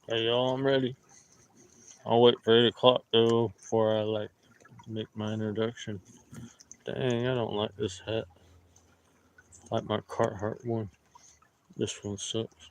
Hey y'all, I'm ready. I'll wait for 8 o'clock though before I make my introduction. Dang, I don't like this hat. I like my Carhartt one. This one sucks.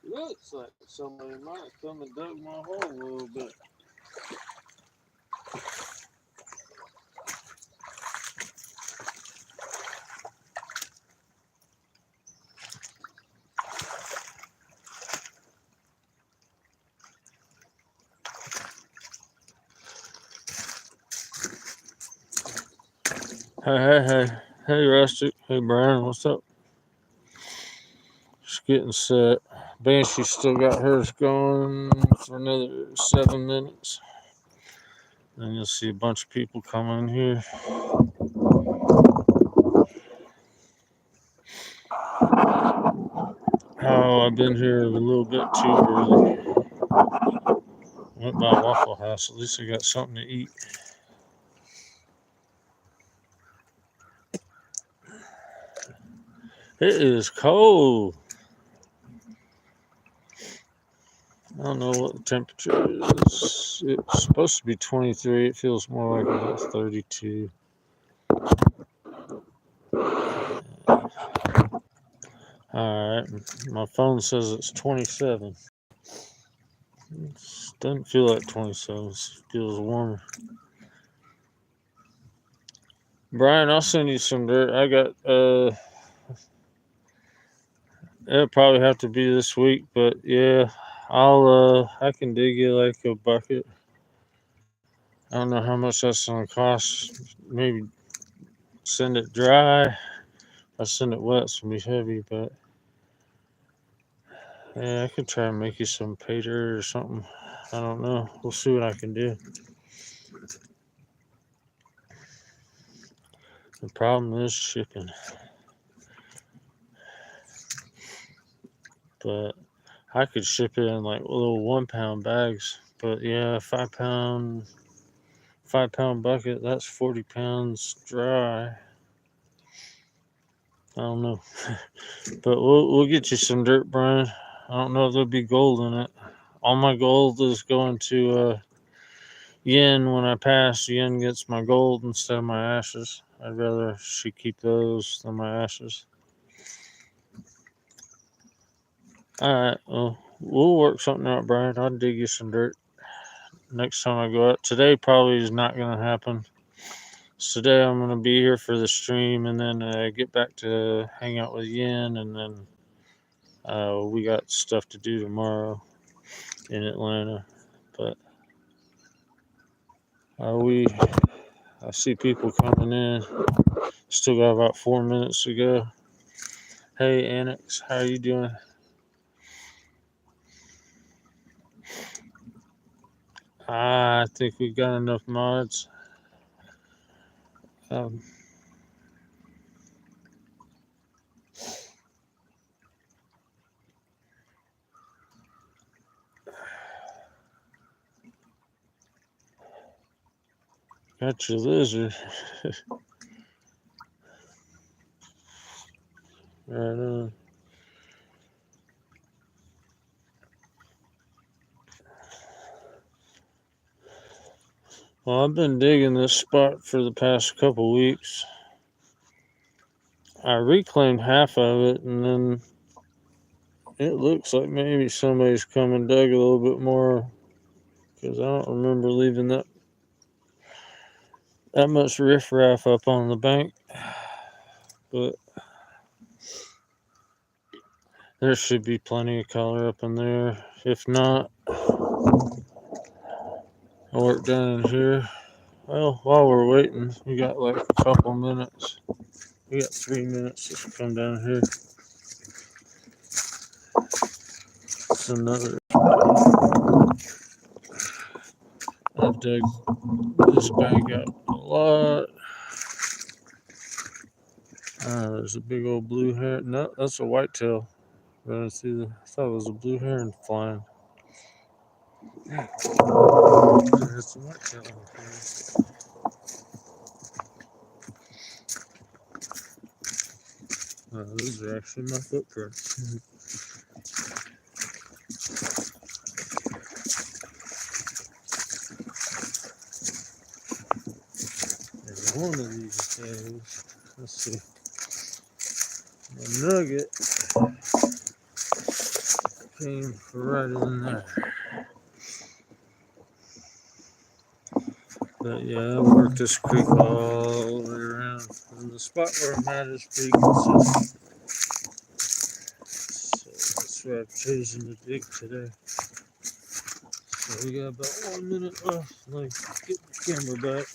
Looks like somebody might come and dug my hole a little bit. Hey, Rustic. Hey, Brian. What's up? Just getting set. Banshee's still got hers going for another 7 minutes. Then you'll see a bunch of people coming here. Oh, I've been here a little bit too early. Went by Waffle House. At least I got something to eat. It is cold. I don't know what the temperature is. It's supposed to be 23. It feels more like about 32. Alright, my phone says it's 27. It doesn't feel like 27. It feels warmer. Brian, I'll send you some dirt. I got, it'll probably have to be this week, but yeah, I can dig you like a bucket. I don't know how much that's gonna cost. Maybe send it dry. If I send it wet, it's gonna be heavy, but yeah, I could try and make you some pay dirt or something. I don't know. We'll see what I can do. The problem is shipping. But I could ship it in like little 1 pound bags. But yeah, 5 pound bucket, that's 40 pounds dry. I don't know. But we'll get you some dirt, Brian. I don't know if there'll be gold in it. All my gold is going to Yen. When I pass, Yen gets my gold instead of my ashes. I'd rather she keep those than my ashes. Alright, well, we'll work something out, Brian. I'll dig you some dirt next time I go out. Today probably is not going to happen. So today I'm going to be here for the stream and then get back to hang out with Yen, and then we got stuff to do tomorrow in Atlanta. But I see people coming in. Still got about 4 minutes to go. Hey, Annex, how you doing? I think we got enough mods. Um, got your lizard. Right on. Well, I've been digging this spot for the past couple weeks. I reclaimed half of it, and then it looks like maybe somebody's come and dug a little bit more, because I don't remember leaving that much riffraff up on the bank. But there should be plenty of color up in there. If not, I'll work down in here. Well, while we're waiting, we got like a couple minutes. We got 3 minutes. Just come down here. It's another. I've dug this bag out a lot. There's a big old blue heron. No, that's a whitetail running through the. I thought it was a blue heron flying. That's a whitetail. Those are actually my footprints. There's one of these days. Let's see. The nugget came right in there. But yeah, I worked this creek all the way around. And the spot where I'm at is pretty consistent. So that's where I've chosen to dig today. So we got about 1 minute left. Let me get the camera back.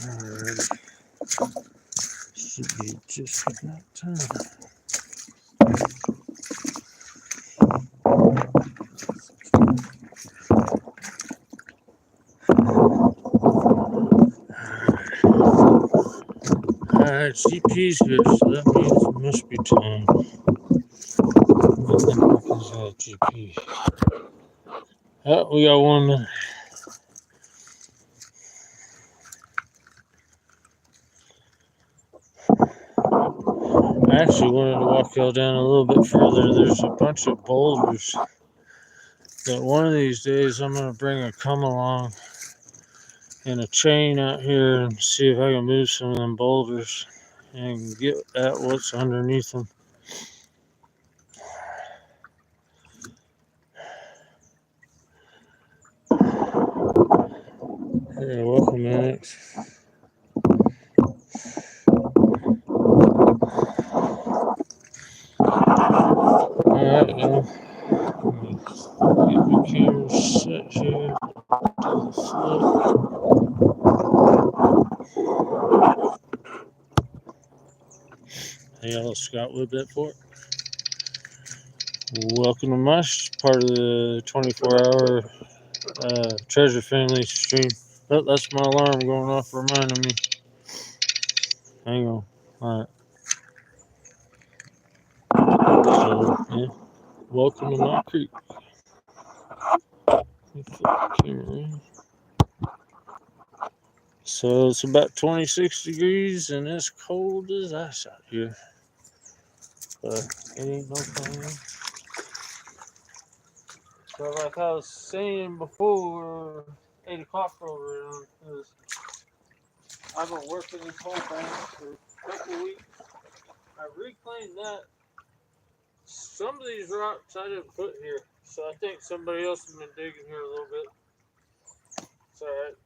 Alright. Should be just about time. Alright, GP's here, so that means it must be time. What the heck is that GP? Oh, we got 1 minute. I actually wanted to walk y'all down a little bit further. There's a bunch of boulders that one of these days I'm going to bring a come along and a chain out here and see if I can move some of them boulders and get at what's underneath them. Yeah, welcome, Alex. Alright, now get my camera set here. Do the flip. Hey, y'all, Scott Wood that for it. Welcome to my part of the 24-hour Treasure Family stream. Oh, that's my alarm going off reminding me. Hang on. Alright. So, yeah. Welcome to my creek. So it's about 26 degrees and it's cold as ice out here. But it ain't no problem. So like I was saying before, 8 o'clock over around, because I've been working this whole bank for a couple weeks. I reclaimed that. Some of these rocks I didn't put here, so I think somebody else has been digging here a little bit. It's alright.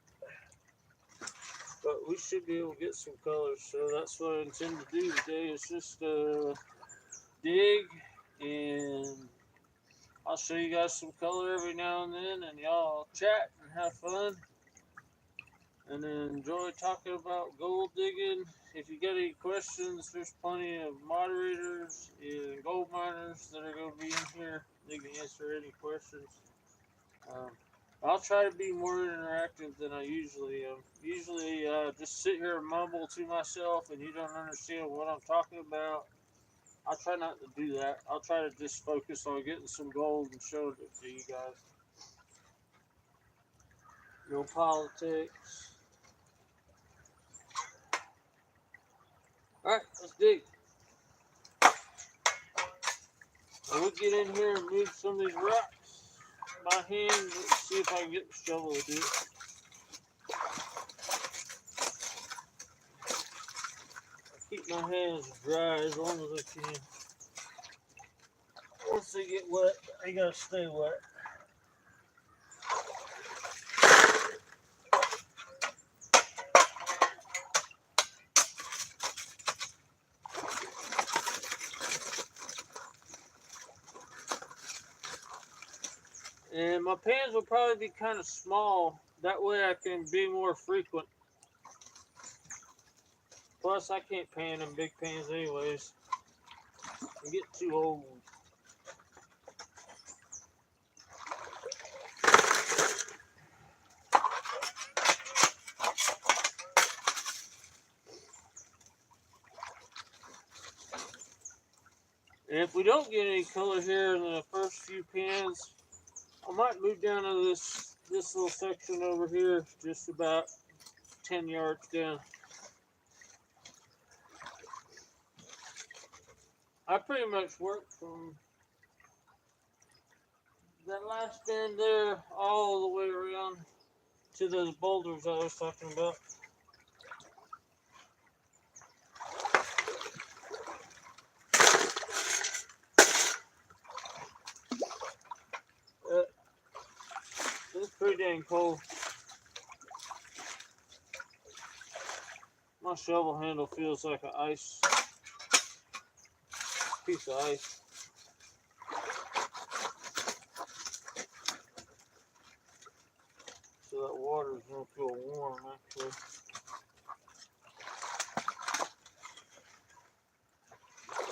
But we should be able to get some colors, so that's what I intend to do today, is just dig, and I'll show you guys some color every now and then, and y'all chat and have fun and enjoy talking about gold digging. If you got any questions, there's plenty of moderators and gold miners that are going to be in here. They can answer any questions. I'll try to be more interactive than I usually am. Usually, just sit here and mumble to myself, and you don't understand what I'm talking about. I'll try not to do that. I'll try to just focus on getting some gold and showing it to you guys. No politics. All right, let's dig. We'll get in here and move some of these rocks. My hand, let's see if I can get the shovel to do it. I keep my hands dry as long as I can. Once they get wet, they gotta stay wet. And my pans will probably be kind of small. That way I can be more frequent. Plus, I can't pan in big pans anyways. I get too old. And if we don't get any color here in the first few pans, I might move down to this little section over here, just about 10 yards down. I pretty much work from that last bend there all the way around to those boulders I was talking about. It's pretty dang cold. My shovel handle feels like an piece of ice. So that water's gonna feel warm actually.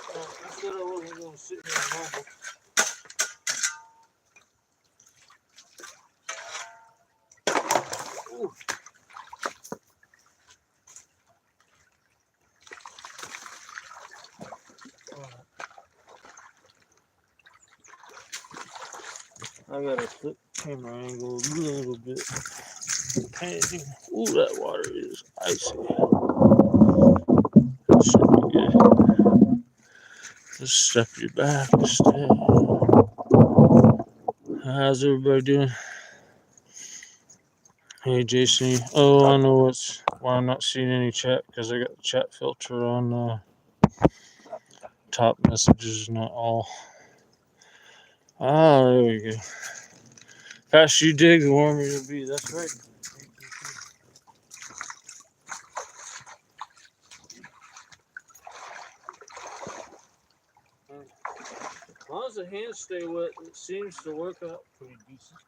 I said I wasn't gonna sit here and mumble. Ooh. I gotta flip camera angle a little bit. Ooh, that water is icy. That should be good. Just step your back instead. How's everybody doing? Hey, Jason. Oh, I know why I'm not seeing any chat, because I got the chat filter on top messages, not all. Ah, there we go. Faster you dig, the warmer you'll be. That's right. As long as the hands stay wet, it seems to work out pretty decent.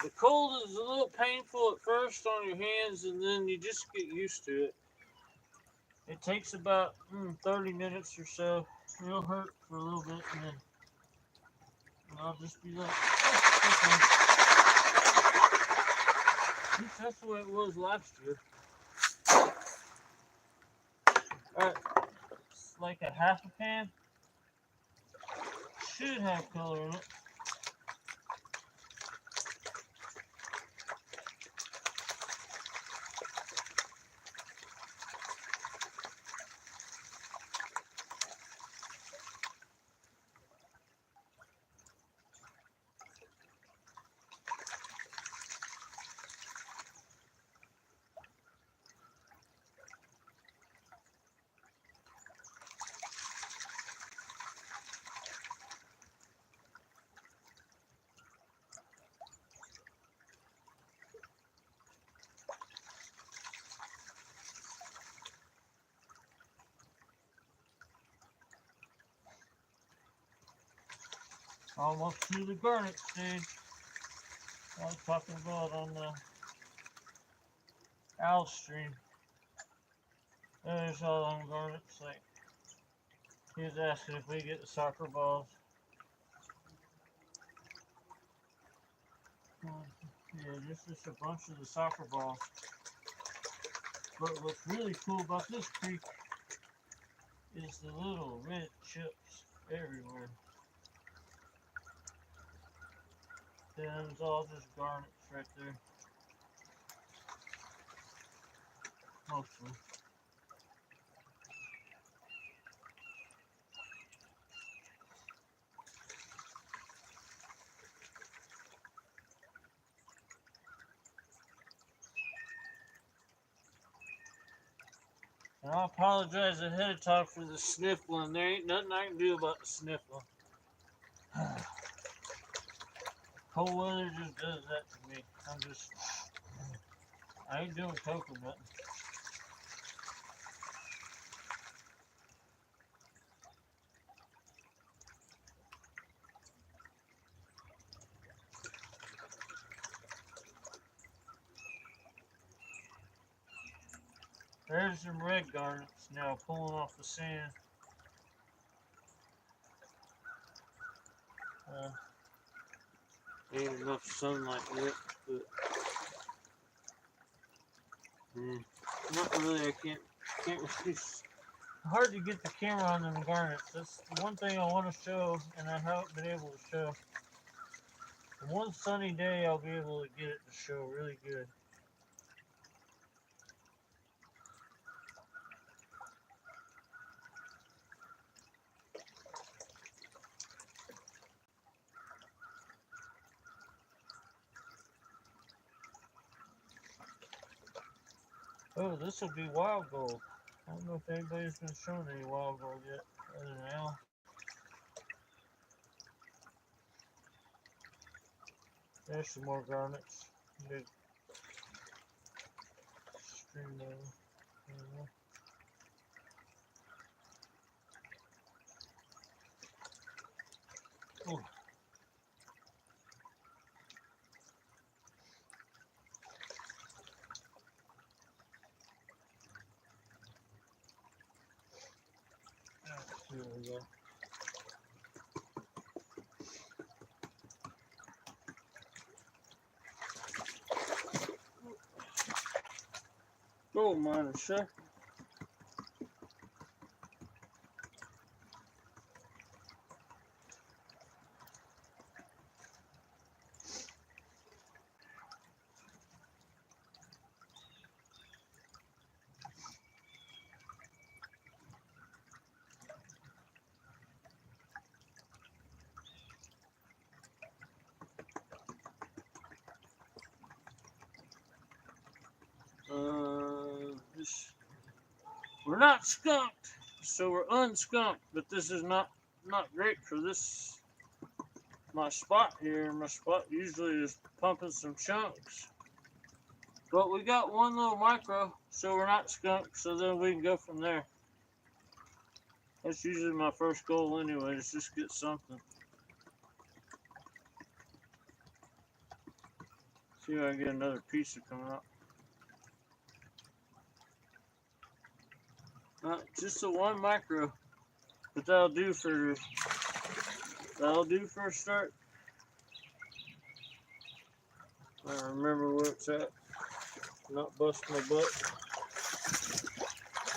The cold is a little painful at first on your hands, and then you just get used to it. It takes about 30 minutes or so. It'll hurt for a little bit, and then I'll just be like, oh, okay. That's the way it was last year. Alright, it's like a half a pan. Should have color in it. Almost to the garnet stage. I was talking about on the owl stream. There's all on garnets. Like he was asking if we get the soccer balls. Yeah, just a bunch of the soccer balls. But what's really cool about this creek is the little red chips everywhere. Then it's all just garnets right there. Mostly. And I apologize ahead of time for the sniffling. There ain't nothing I can do about the sniffling. Cold weather just does that to me. I ain't doing coconut. There's some red garnets now pulling off the sand. Ain't enough sunlight yet, but not really. I can't really. Hard to get the camera on them garnets. That's the one thing I want to show, and I haven't been able to show. One sunny day, I'll be able to get it to show really good. Oh, this will be wild gold. I don't know if anybody's been showing any wild gold yet, other than Al. There's some more garnets. Big stream there. Oh. Here we go. Gold miner, sir. We're not skunked, so we're unskunked, but this is not great for this. My spot here, my spot usually is pumping some chunks. But we got one little micro, so we're not skunked, so then we can go from there. That's usually my first goal anyway, is just get something. See if I can get another piece of coming up. Just a one micro, but that'll do for a start. I remember where it's at. Not busting my butt.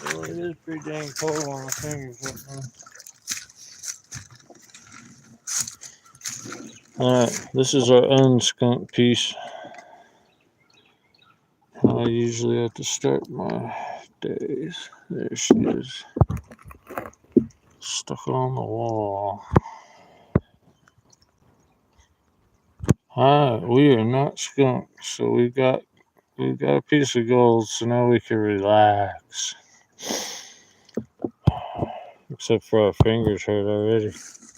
Well, it is pretty dang cold on the fingers right now. Alright, this is our unskunked piece. I usually have to start my days. There she is. Stuck on the wall. Alright, we are not skunked, so we've got a piece of gold, so now we can relax. Except for our fingers hurt already. Let's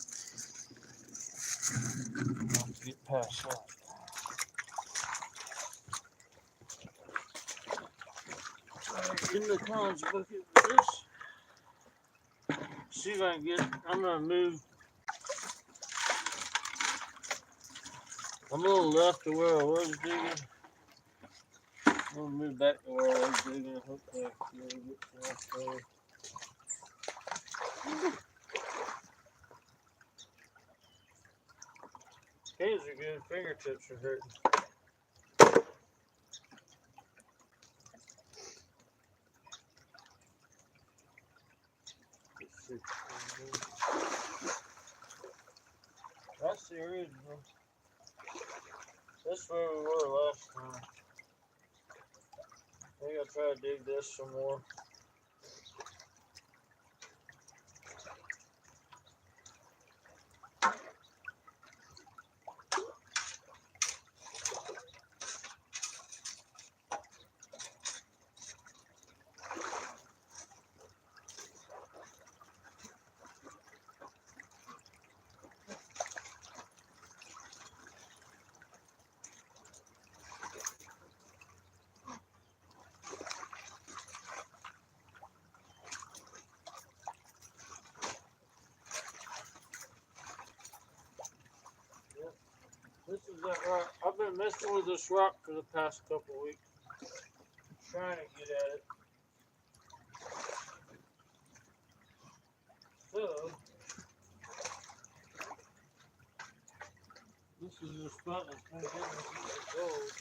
get past that. In the college bucket for this. See if I can get. I'm gonna move I'm a little left to where I was digging. I'm gonna move back to where I was digging. I hope that you'll get some there. Hands are good, fingertips are hurting. Let's see. That's the original. This is where we were last time. I think I'll try to dig this some more. This is that rock. I've been messing with this rock for the past couple weeks. Trying to get at it. So, this is the spot that's going to give us the gold.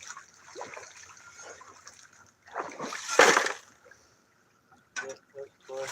Yep, that's clay.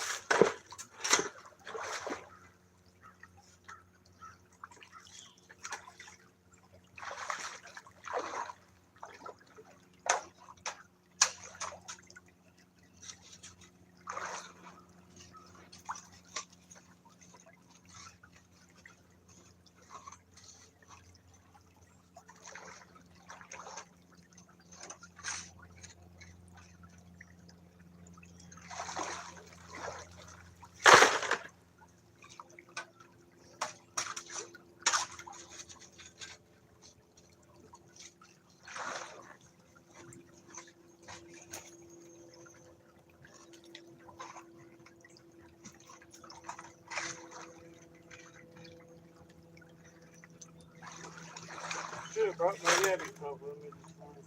Should have brought my Yeti cup with me this morning.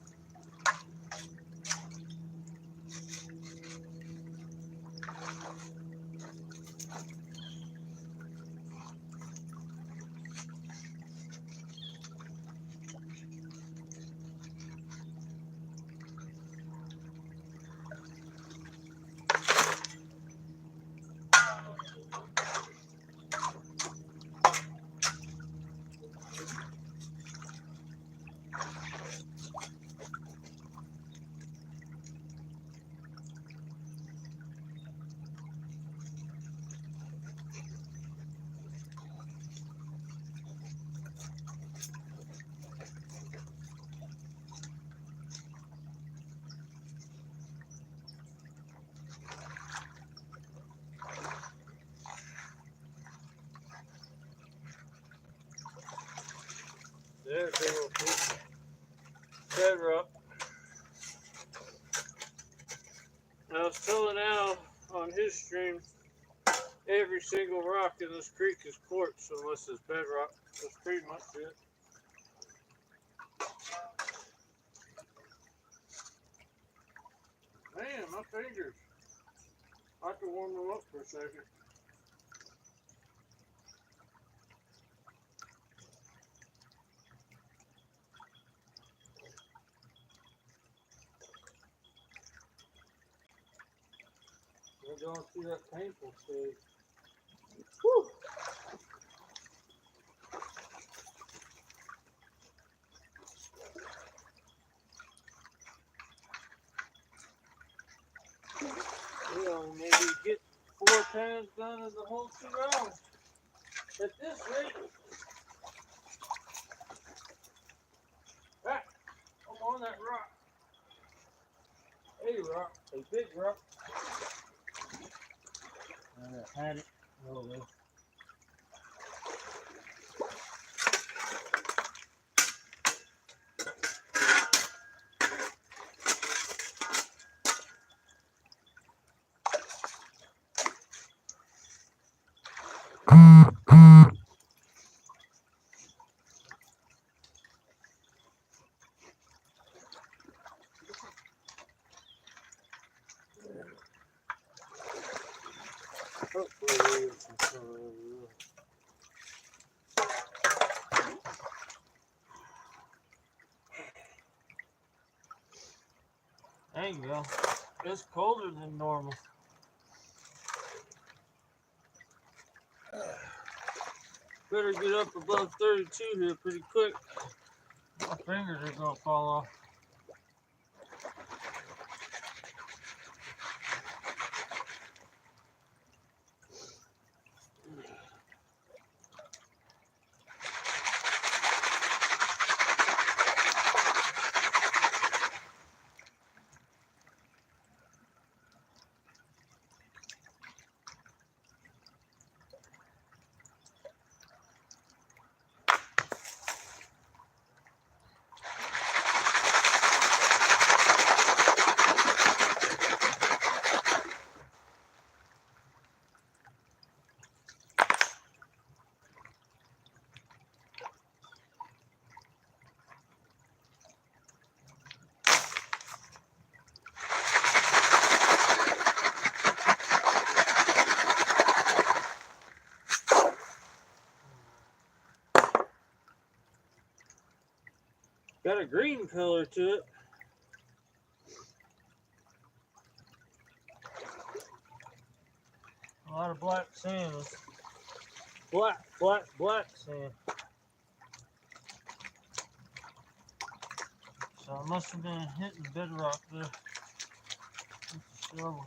There's a little piece of bedrock. I was telling Al on his stream, every single rock in this creek is quartz unless it's bedrock. That's pretty much it. Man, my fingers. I can warm them up for a second. We're going through that painful stage. Whew. We only maybe get 4 pounds done in the whole 2 hours. At this rate, ah, I'm on that rock. A rock, a big rock. I had it. Oh, well. There you go. It's colder than normal. Better get up above 32 here pretty quick. My fingers are gonna fall off. Got a green color to it. A lot of black sand. Black sand. So I must have been hitting bedrock there with the shovel.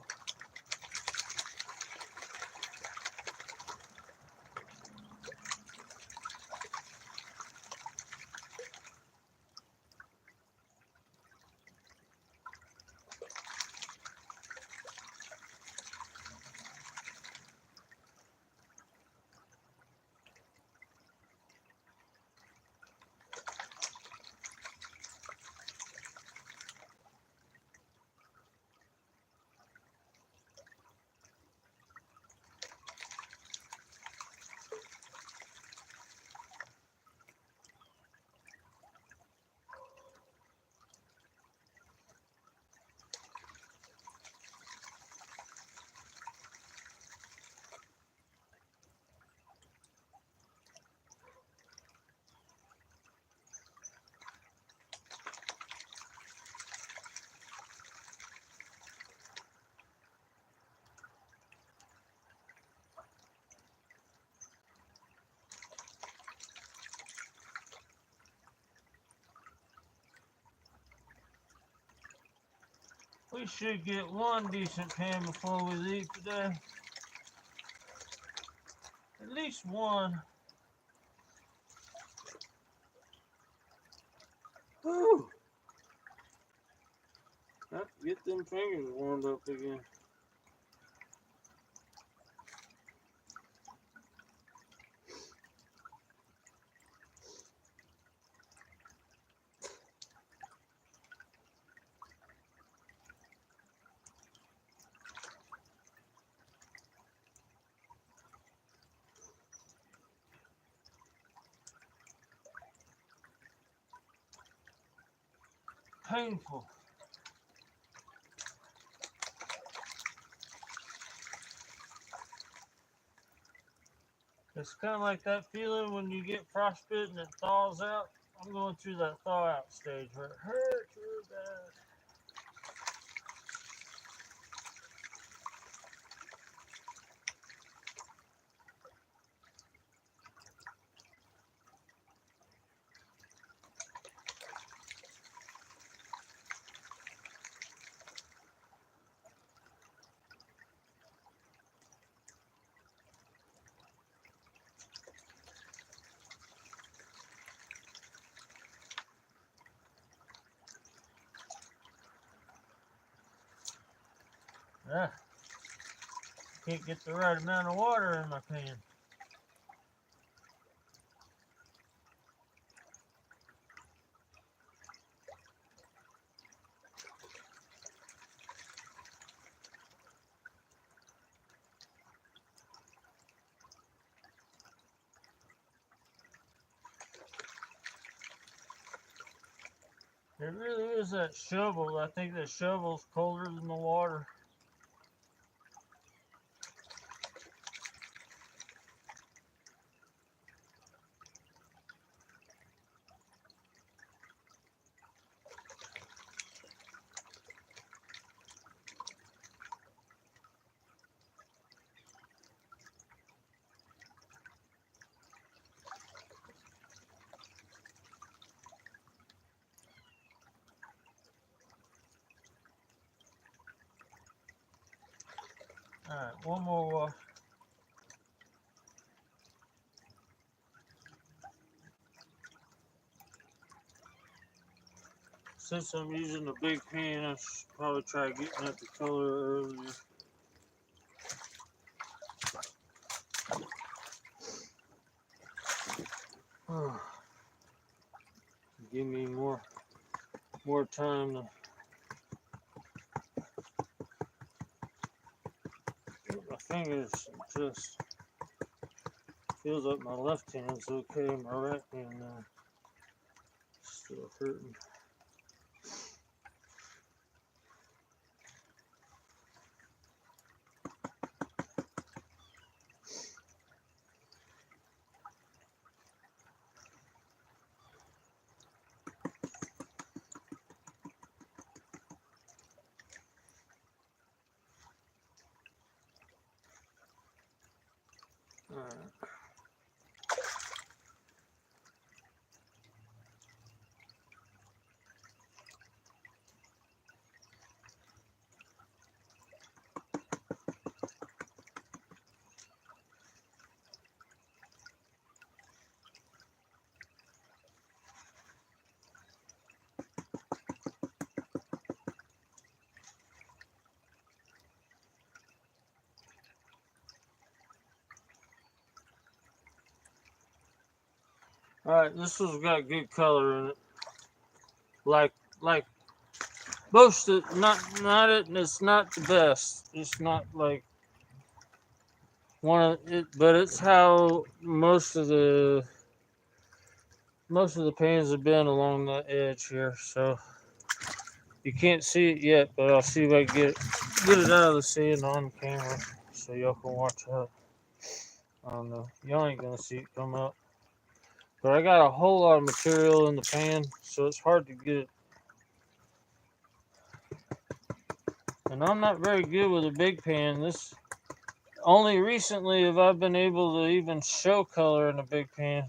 We should get one decent pan before we leave today. At least one. Whew. Have to get them fingers warmed up again. Painful. It's kind of like that feeling when you get frostbite and it thaws out. I'm going through that thaw out stage where it hurts really bad. Ah, can't get the right amount of water in my pan. It really is that shovel. I think that shovel's colder than the water. Alright, one more wash. Since I'm using a big pan, I should probably try getting at the color earlier. Give me more time to get my fingers. Just feels like my left hand's okay, my right hand still hurting. Alright. Alright, this one's got good color in it. Like most of it's not the best. It's not like one of it, but it's how most of the pans have been along the edge here. So you can't see it yet, but I'll see if I can get it out of the sand on camera so y'all can watch it. I don't know. Y'all ain't gonna see it come up. But I got a whole lot of material in the pan, so it's hard to get it. And I'm not very good with a big pan. This only recently have I been able to even show color in a big pan.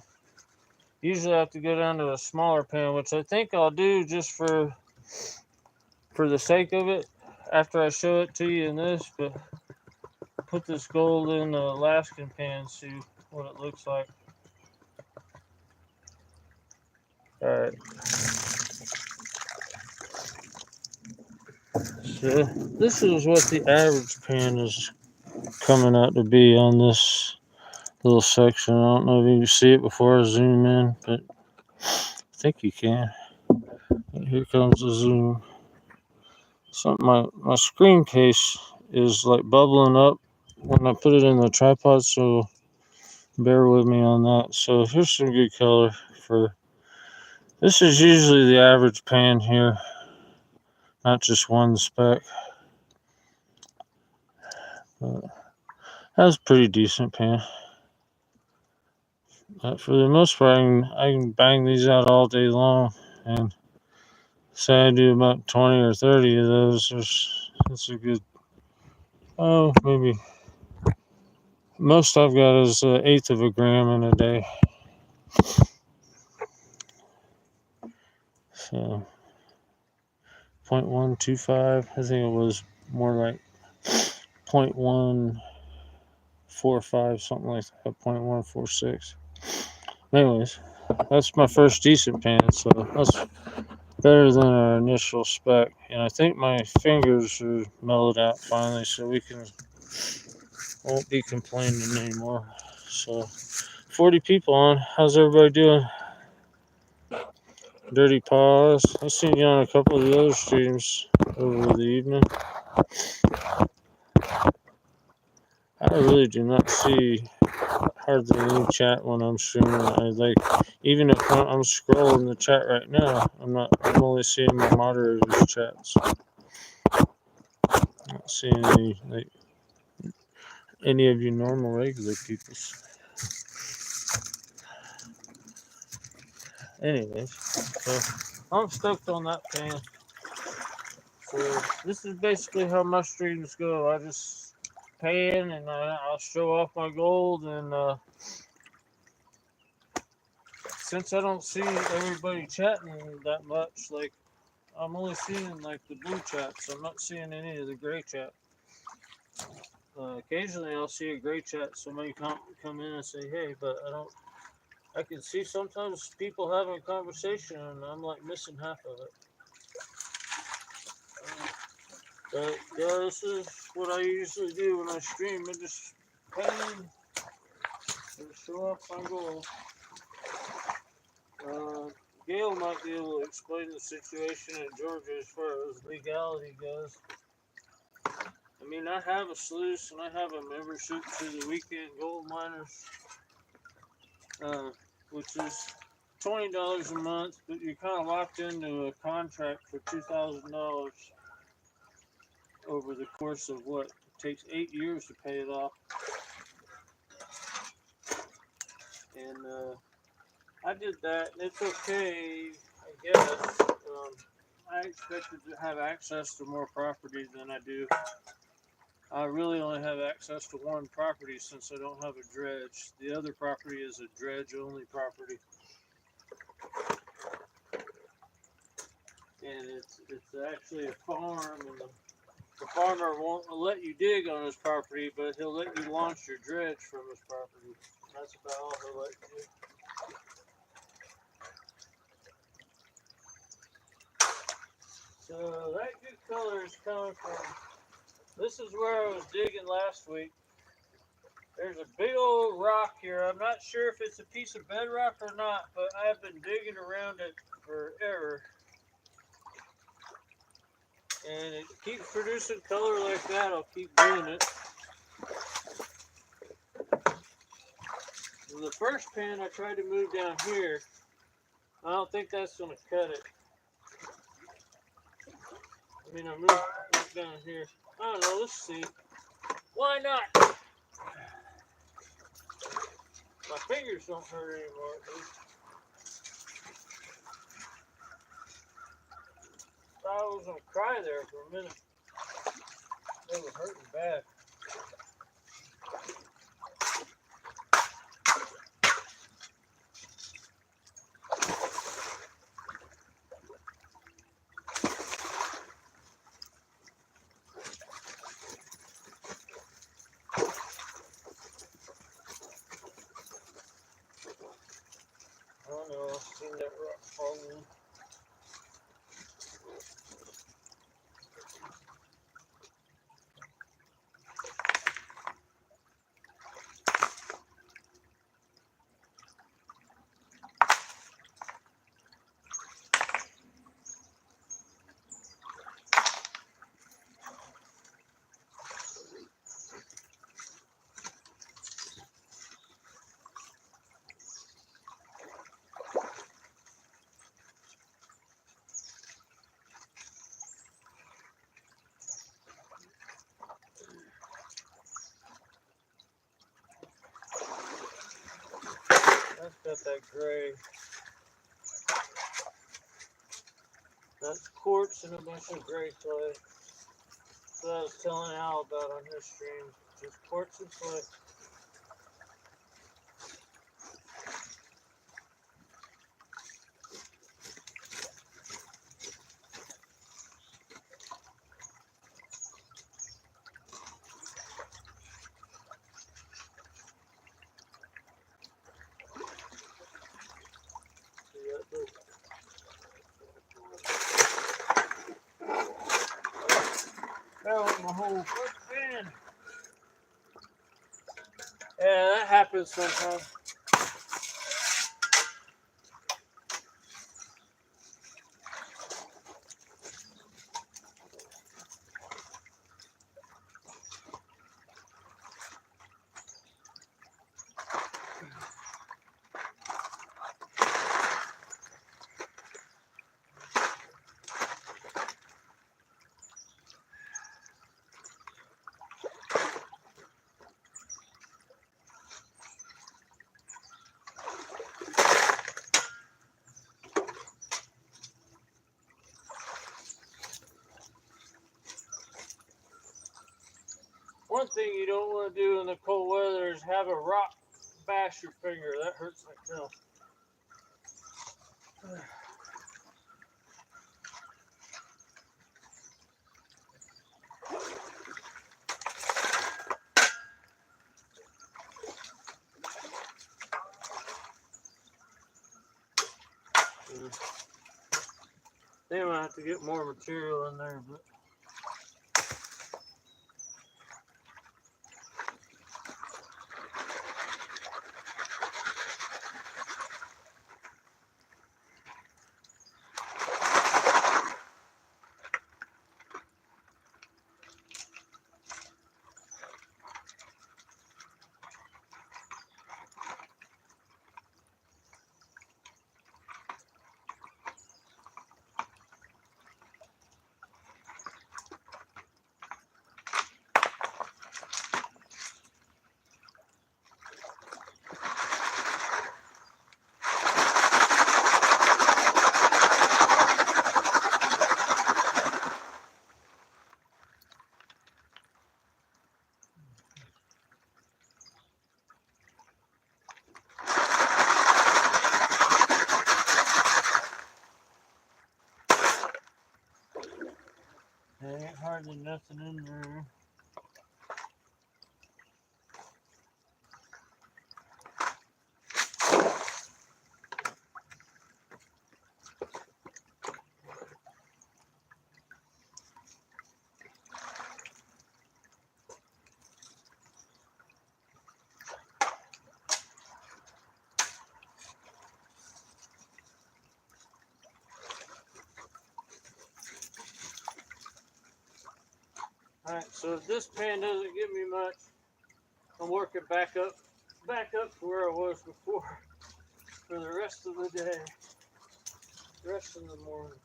Usually I have to go down to a smaller pan, which I think I'll do just for the sake of it after I show it to you in this. But put this gold in the Alaskan pan, see what it looks like. Alright. So this is what the average pan is coming out to be on this little section. I don't know if you can see it before I zoom in, but I think you can. And here comes the zoom. My screen case is like bubbling up when I put it in the tripod, so bear with me on that. So here's some good color for this. Is usually the average pan here, not just one spec. But that's a pretty decent pan. But for the most part, I can bang these out all day long, and say I do about 20 or 30 of those. That's a good. Oh, maybe most I've got is 1/8 of a gram in a day. So 0.125. I think it was more like 0.145, something like that. 0.146. Anyways, that's my first decent pan, so that's better than our initial spec. And I think my fingers are mellowed out finally, so won't be complaining anymore. So 40 people on. How's everybody doing? Dirty Paws. I've seen you on a couple of the other streams over the evening. I really do not see hardly any chat when I'm streaming. Even if I'm scrolling the chat right now, I'm only seeing my moderators' chats. Not seeing any of you normal regular peoples. Anyways, so I'm stoked on that pan. So this is basically how my streams go. I just pan and I'll show off my gold, and since I don't see everybody chatting that much, like I'm only seeing like the blue chats. I'm not seeing any of the gray chat. Occasionally I'll see a gray chat. Somebody come in and say, "Hey," but I don't. I can see sometimes people having a conversation, and I'm like missing half of it. But yeah, this is what I usually do when I stream. I just pain and show up my goal. Gail might be able to explain the situation in Georgia as far as legality goes. I mean, I have a sluice and I have a membership to the Weekend Gold Miners, which is $20 a month, but you're kind of locked into a contract for $2,000 over the course of what it takes 8 years to pay it off. And I did that, and it's okay, I guess. I expected to have access to more property than I do. I really only have access to one property since I don't have a dredge. The other property is a dredge-only property. And it's actually a farm, and the farmer won't let you dig on his property, but he'll let you launch your dredge from his property. That's about all he'll let you do. So that good color is coming from, this is where I was digging last week. There's a big old rock here. I'm not sure if it's a piece of bedrock or not, but I've been digging around it forever. And it keeps producing color like that. I'll keep doing it. In the first pan, I tried to move down here. I don't think that's going to cut it. I mean, I moved down here. I don't know. Let's see. Why not? My fingers don't hurt anymore, at least. I was going to cry there for a minute. They were hurting bad. I don't know. I've seen that rock falling. That's got that gray. That's quartz and a bunch of gray clay. That's what I was telling Al about on his stream. Just quartz and clay. Fell in my whole first pan. Yeah, that happens sometimes. One thing you don't want to do in the cold weather is have a rock bash your finger. That hurts like hell. They might have to get more material in there, but there ain't hardly nothing in there. Alright, so if this pan doesn't give me much, I'm working back up to where I was before for the rest of the day, the rest of the morning.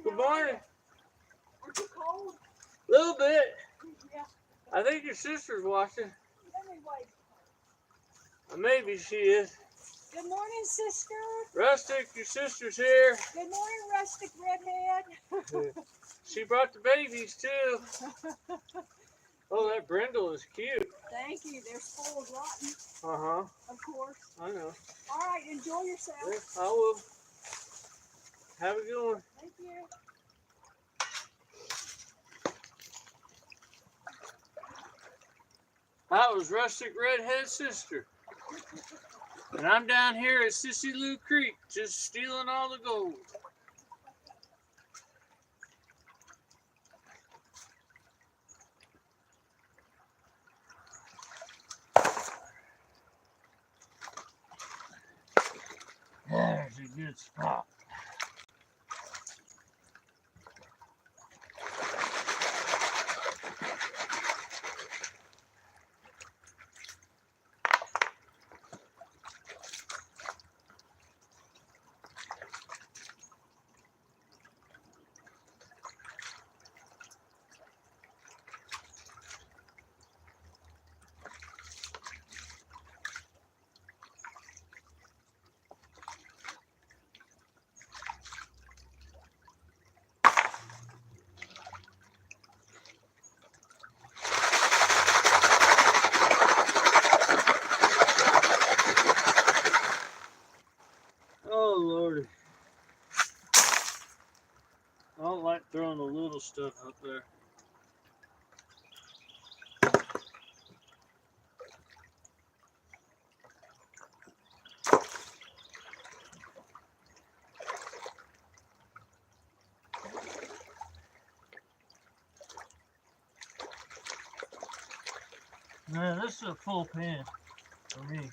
Good morning. Aren't you cold? A little bit. Yeah. I think your sister's watching. Let me wait. Maybe she is. Good morning, sister. Rustic, your sister's here. Good morning, rustic redhead. She brought the babies too. Oh, that brindle is cute. Thank you. They're spoiled rotten, Uh-huh. of course. I know. All right, enjoy yourself. Yes, I will. Have a good one. Thank you. That was Rustic Redhead's sister. And I'm down here at Sissy Lou Creek just stealing all the gold. There's a good spot. stuff up there. Man, this is a full pan for me.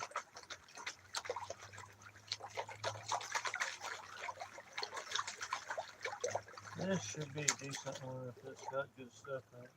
This should be a decent one if it's got good stuff in it.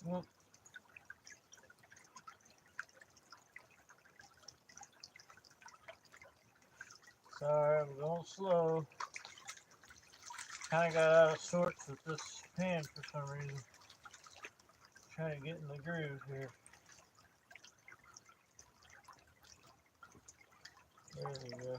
Well, sorry, I'm going slow. Kind of got out of sorts with this pan for some reason. Trying to get in the groove here. There we go.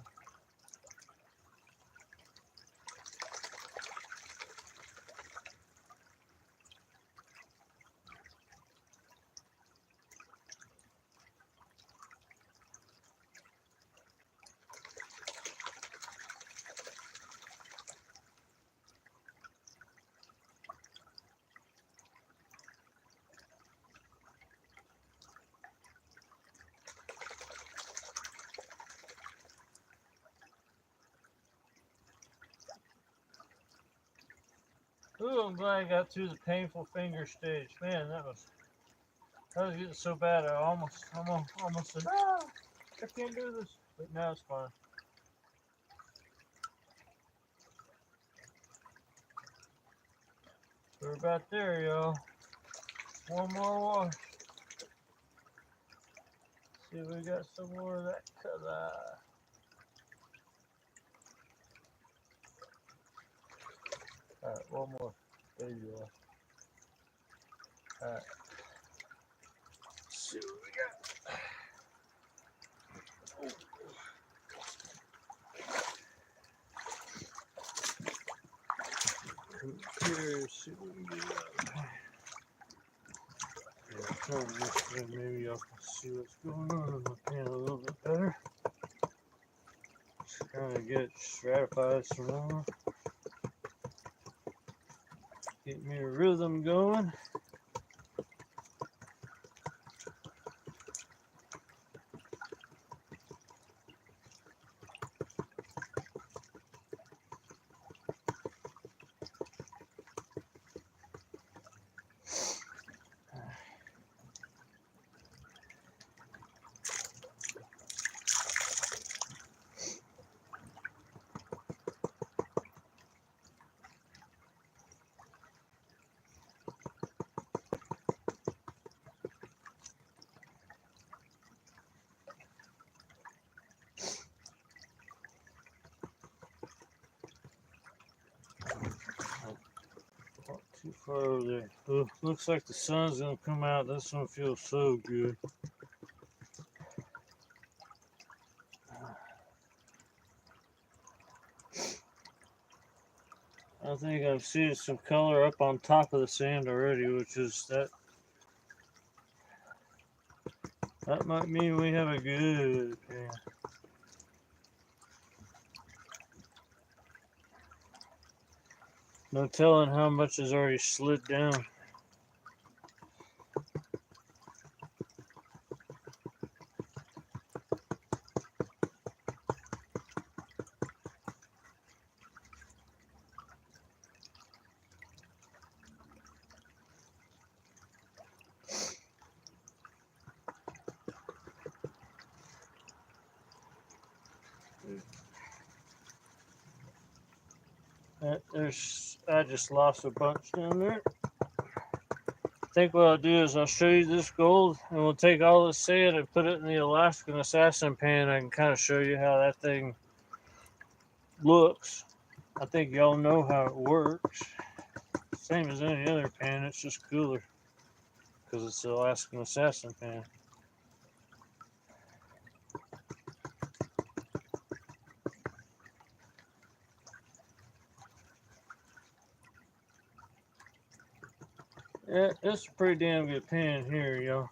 Ooh, I'm glad I got through the painful finger stage. Man, that was getting so bad. I almost said, "Ah, I can't do this." But now it's fine. We're about there, y'all. One more wash. See if we got some more of that color. Alright, one more. There you are. Alright. See what we got. Here, see what we got. Yeah, try this way. Maybe y'all can see what's going on in my pan a little bit better. Just kind of get it stratified some more. Get me a rhythm going. far over there. Oh, looks like the sun's gonna come out. That's gonna feel so good. I think I've seen some color up on top of the sand already, which is that might mean we have a good pan. No telling how much has already slid down. I just lost a bunch down there. I think what I'll do is I'll show you this gold, and we'll take all the sand and put it in the Alaskan Assassin pan. I can kind of show you how that thing looks. I think y'all know how it works. Same as any other pan, it's just cooler because it's the Alaskan Assassin pan. Yeah, it's a pretty damn good pan here, y'all.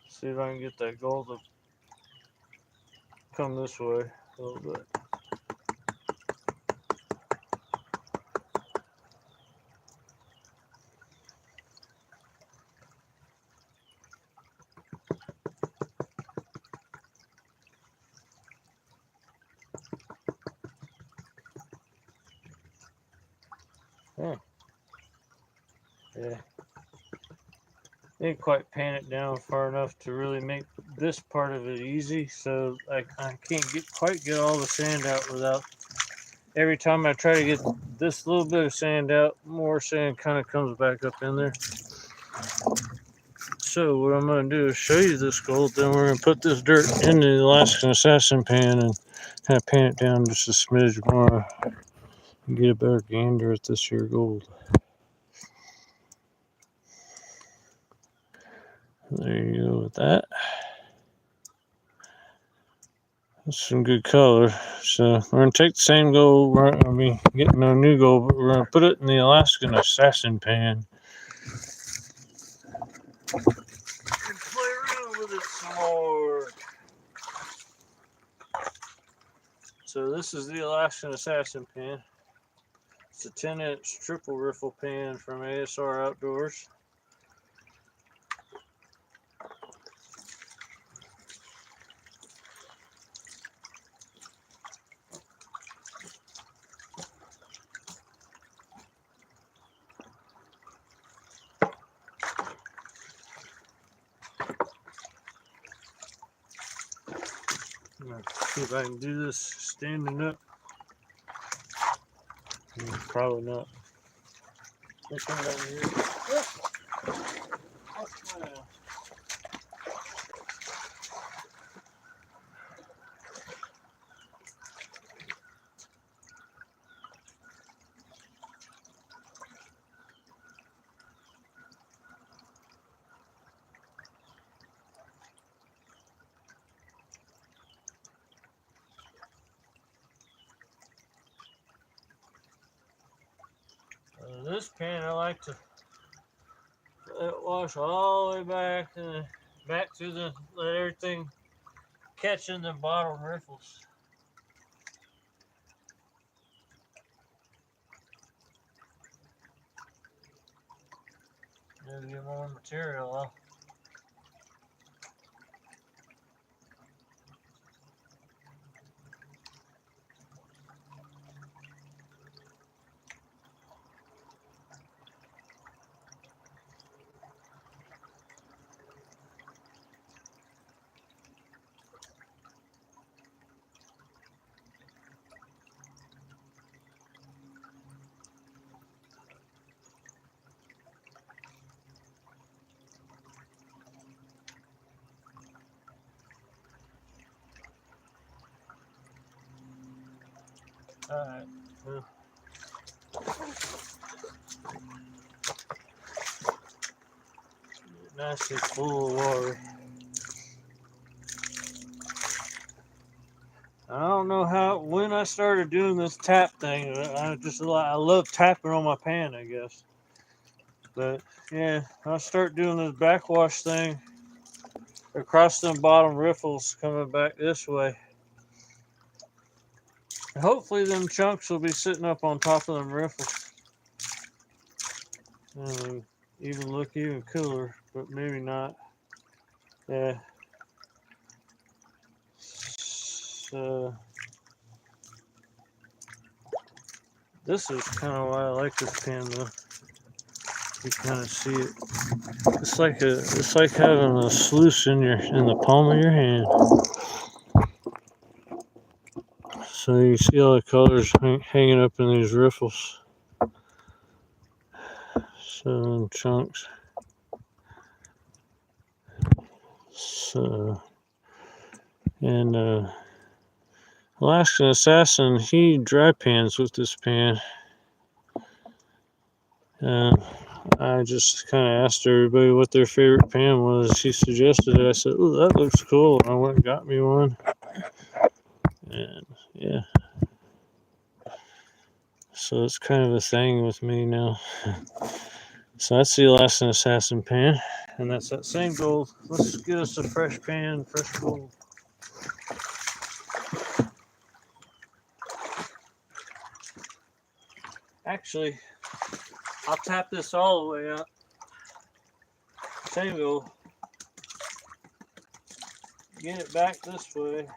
See if I can get that gold to come this way a little bit. Yeah. Didn't quite pan it down far enough to really make this part of it easy, so I can't quite get all the sand out without. Every time I try to get this little bit of sand out, more sand kind of comes back up in there. So what I'm going to do is show you this gold, then we're going to put this dirt in the Alaskan Assassin pan and kind of pan it down just a smidge more and get a better gander at this here gold. There you go with that. That's some good color. So we're going to take the same gold. We're not going to be getting no new gold, but we're going to put it in the Alaskan Assassin pan. And play around with it some more. So this is the Alaskan Assassin pan. It's a 10-inch triple riffle pan from ASR Outdoors. See if I can do this standing up. Probably not. Let's come down here. This pan I like to let it wash all the way back to let everything catch in the bottom riffles. Maybe get more material off. Alright. Well, nicely full of water. I don't know when I started doing this tap thing. I love tapping on my pan, I guess. But yeah, I'll start doing this backwash thing across them bottom riffles coming back this way. And hopefully them chunks will be sitting up on top of them riffles. Even look even cooler, but maybe not. Yeah. So this is kind of why I like this pan though. You kind of see it. It's like having a sluice in the palm of your hand. So you see all the colors hanging up in these riffles. So them chunks. So and Alaskan Assassin, he dry pans with this pan. I just kind of asked everybody what their favorite pan was. She suggested it. I said, "Oh, that looks cool." And I went and got me one. And yeah, so it's kind of a thing with me now. So that's the Alaskan Assassin pan, and that's that same gold. Let's get us a fresh pan, fresh gold. Actually, I'll tap this all the way up. Same gold. Get it back this way.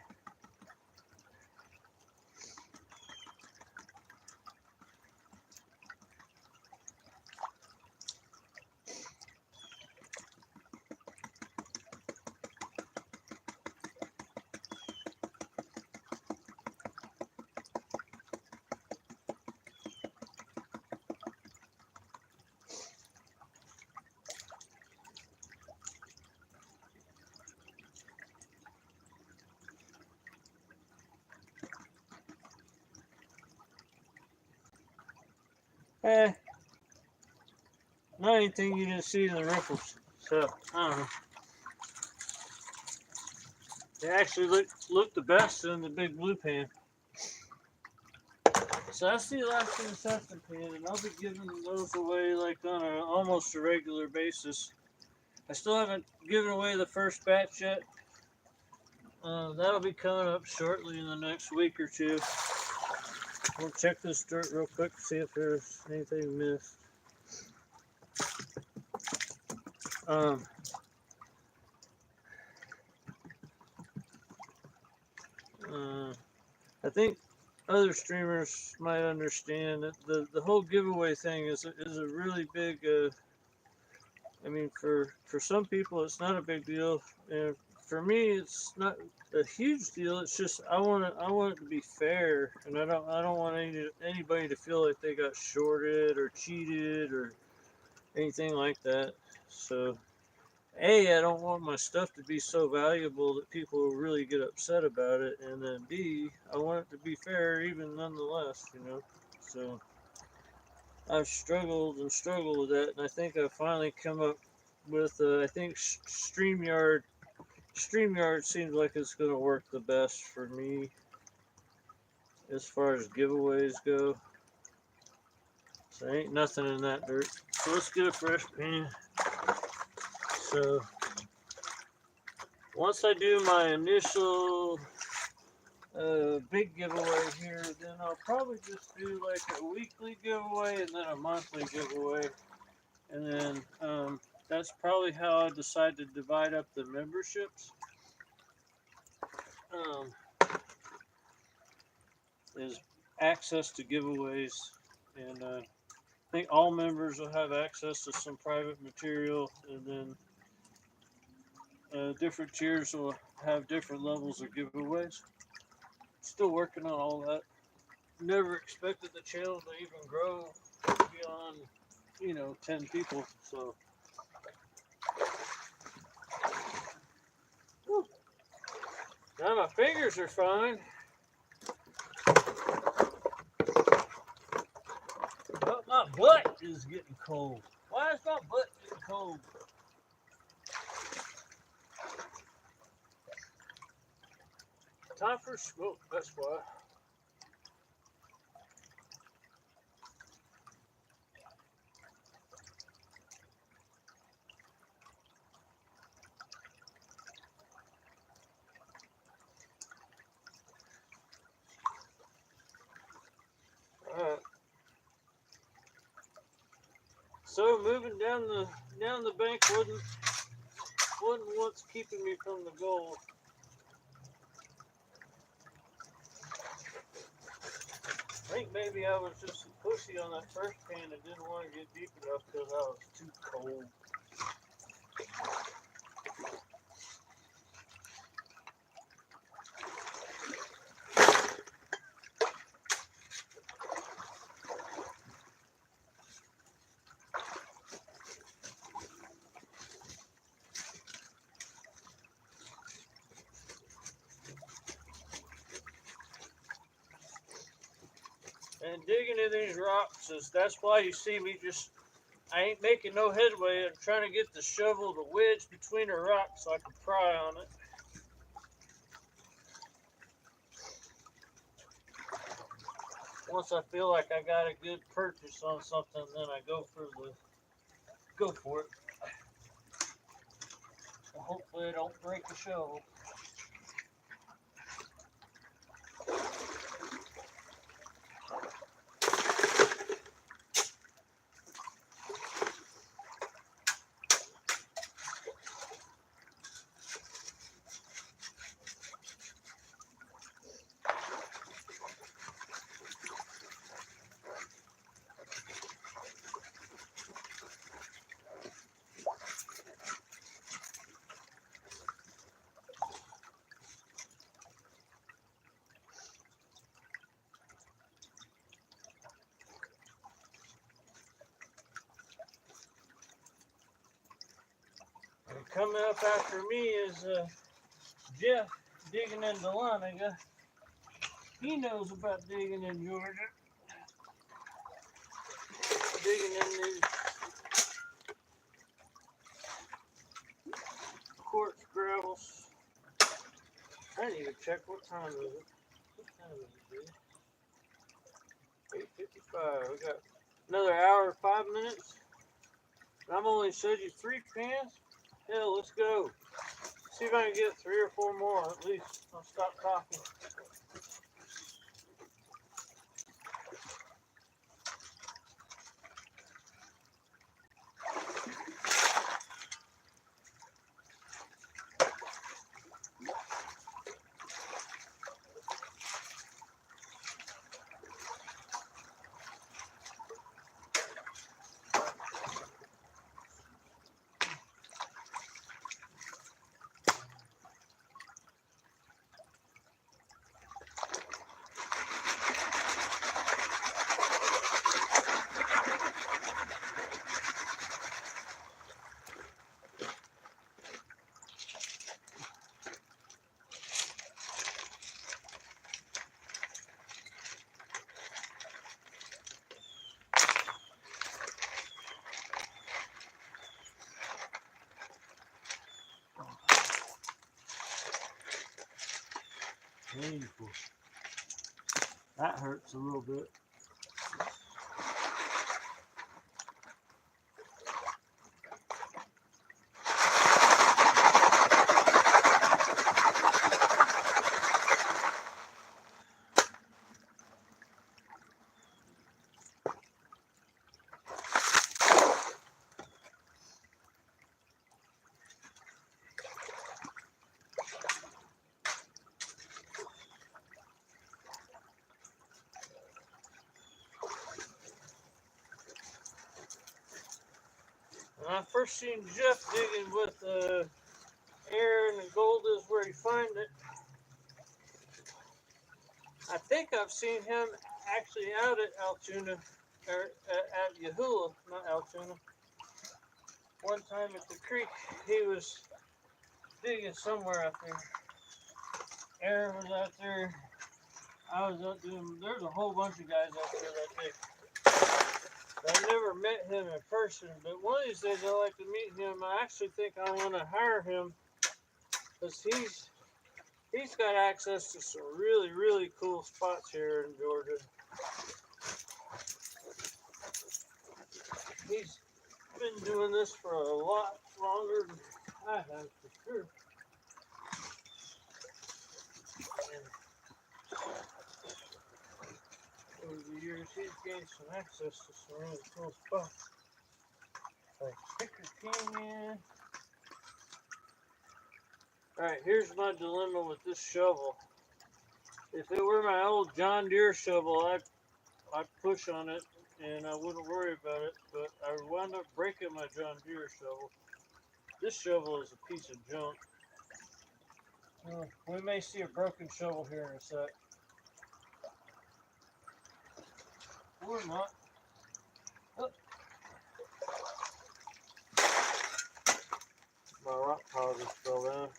Not anything you didn't see in the riffles. So, I don't know. They actually look the best in the big blue pan. So that's the Alaskan Assassin pan, and I'll be giving those away like on almost a regular basis. I still haven't given away the first batch yet. That'll be coming up shortly in the next week or two. We'll check this dirt real quick to see if there's anything missed. I think other streamers might understand that the whole giveaway thing is a really big. I mean, for some people, it's not a big deal, and for me, it's not a huge deal. It's just I want it to be fair, and I don't want anybody to feel like they got shorted or cheated or anything like that. So, A, I don't want my stuff to be so valuable that people will really get upset about it, and then B, I want it to be fair even nonetheless, you know. So I've struggled and struggled with that, and I think I've finally come up with I think StreamYard seems like it's going to work the best for me as far as giveaways go. So ain't nothing in that dirt. So let's get a fresh pan. So once I do my initial big giveaway here, then I'll probably just do like a weekly giveaway and then a monthly giveaway. And then that's probably how I decide to divide up the memberships. Is access to giveaways, and I think all members will have access to some private material, and then different tiers will have different levels of giveaways. Still working on all that. Never expected the channel to even grow beyond 10 people. So now my fingers are fine. is getting cold. Why is my butt getting cold? Time for a smoke, that's why. Alright. So moving down the bank wasn't what's keeping me from the goal. I think maybe I was just a pussy on that first pan and didn't want to get deep enough because I was too cold. And digging in these rocks that's why you see me I ain't making no headway. I'm trying to get the shovel to wedge between the rocks so I can pry on it. Once I feel like I got a good purchase on something, then I go for it. Well, hopefully I don't break the shovel. And coming up after me is Jeff digging in Dahlonega. He knows about digging in Georgia. Digging in these quartz gravels. I didn't even check what time is it. What time is it, dude? 8:55. We got another hour and 5 minutes. And I've only showed you 3 pans. Hell, let's go. See if I can get 3 or 4 more at least. I'll stop talking. Painful. That hurts a little bit. When I first seen Jeff digging with air and the gold is where he find it. I think I've seen him actually out at Altoona, or at Yahula, not Altoona. One time at the creek, he was digging somewhere out there. Aaron was out there. I was out doing. There's a whole bunch of guys out there that day. I never met him in person, but one of these days I'd like to meet him. I actually think I want to hire him because he's got access to some really, really cool spots here in Georgia. He's been doing this for a lot longer than I have, for sure. And over the years, he's gained some access to some really cool spots, like Picker Canyon. Alright, here's my dilemma with this shovel. If it were my old John Deere shovel, I'd push on it and I wouldn't worry about it, but I wound up breaking my John Deere shovel. This shovel is a piece of junk. We may see a broken shovel here in a sec. Or not. Oh. My rock pile just fell down.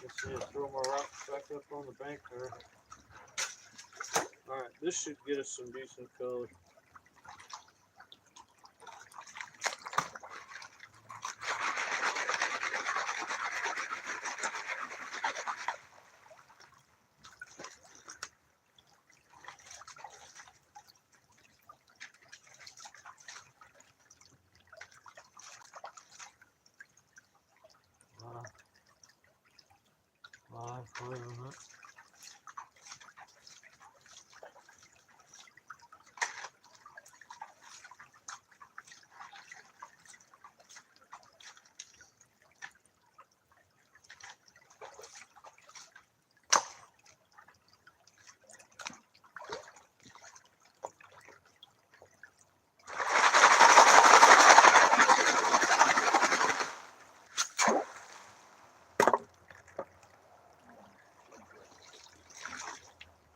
Let's see, I throw my rocks back up on the bank there. Alright, this should get us some decent color. Believe it.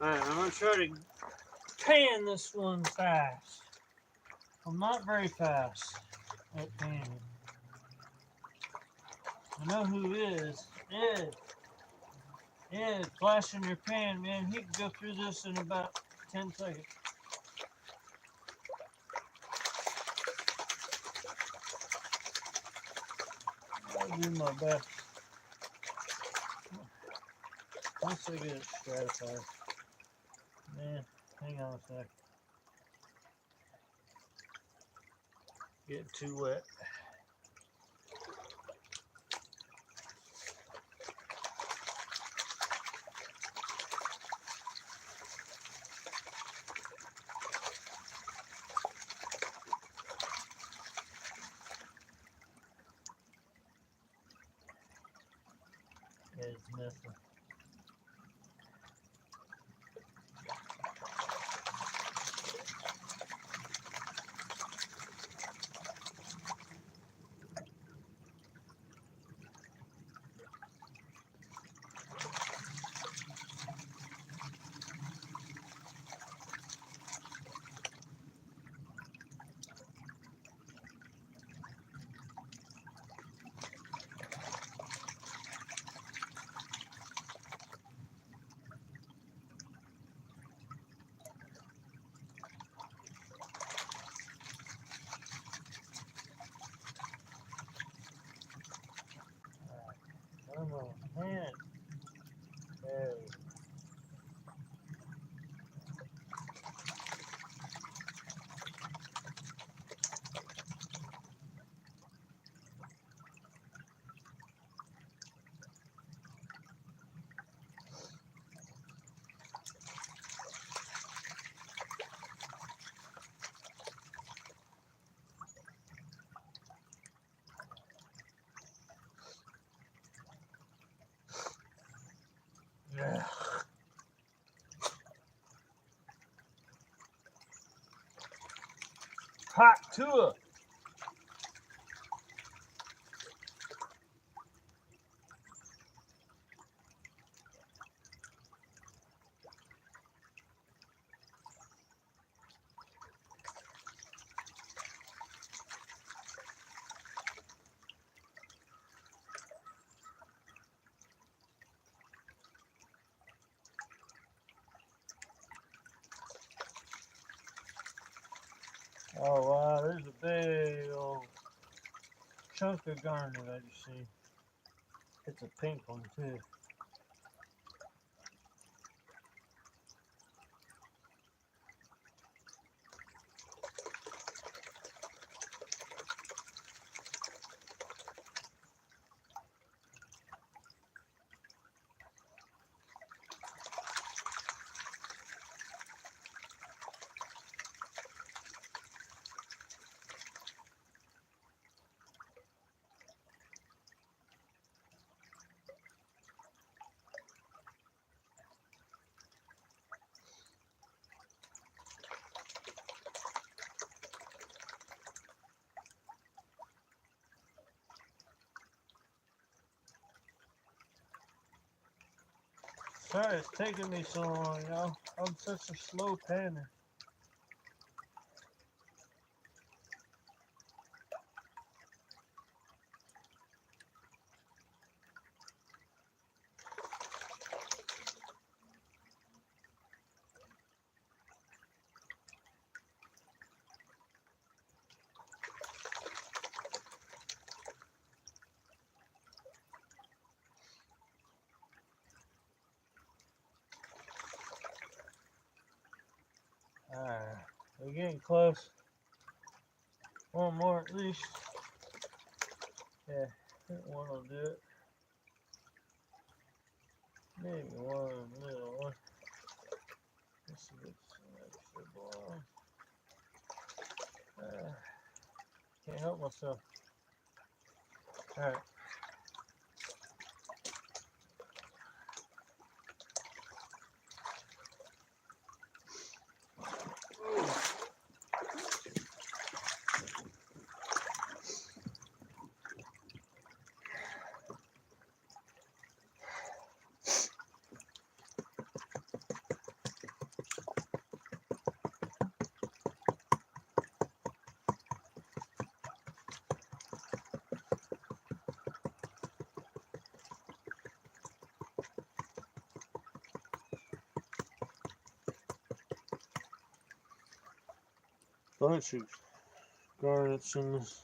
Alright, I'm going to try to pan this one fast. I'm not very fast at panning. I know who is. Ed. Ed, flashing your pan, man. He can go through this in about 10 seconds. I'll do my best. Once I get it stratified. Man, hang on a sec. Getting too wet. It's messy. Come on, man. There we go. Yeah. Hot tour. Oh wow, there's a big old chunk of garnet I just seen. It's a pink one too. Sorry it's taking me so long, y'all. I'm such a slow panner. Alright, we're getting close. One more at least. Yeah, I think one will do it. Maybe one little one. This is an extra ball. Can't help myself. Alright. Bunch of garnets in this.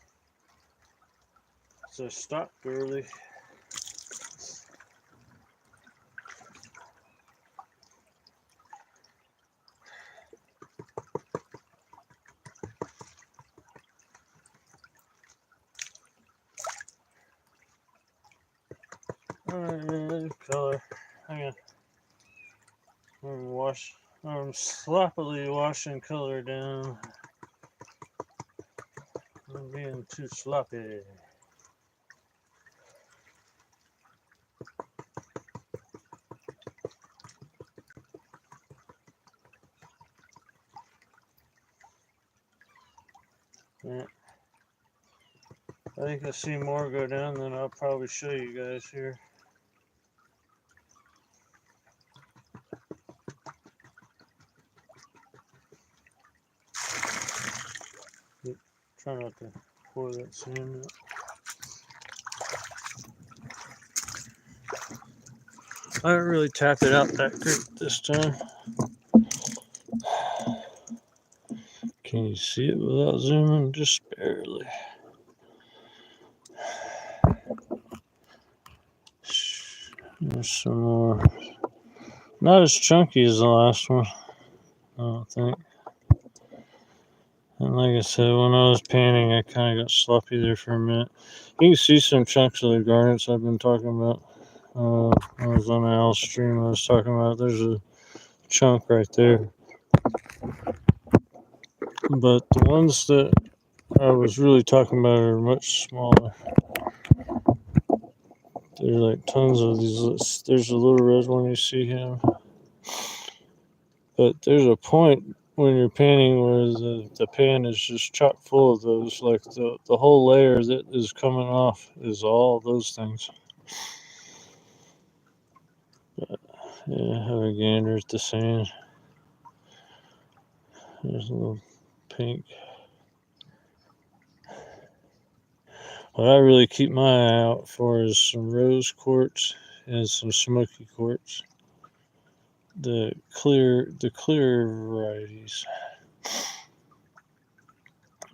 So I stopped early. Alright, color. Hang on. I'm sloppily washing color down. I'm being too sloppy. Yeah. I think I see more go down than I'll probably show you guys here. Try not to pour that sand out. I didn't really tap it out that great this time. Can you see it without zooming? Just barely. There's some more. Not as chunky as the last one, I don't think. And like I said, when I was panning, I kind of got sloppy there for a minute. You can see some chunks of the garnets I've been talking about. I was on the Al stream I was talking about. There's a chunk right there. But the ones that I was really talking about are much smaller. There's like tons of these. There's a little red one, you see him. But there's a point when you're panning where the pan is just chock full of those. Like the whole layer that is coming off is all those things. But, yeah, have a gander at the sand. There's a little pink. What I really keep my eye out for is some rose quartz and some smoky quartz. The clear varieties.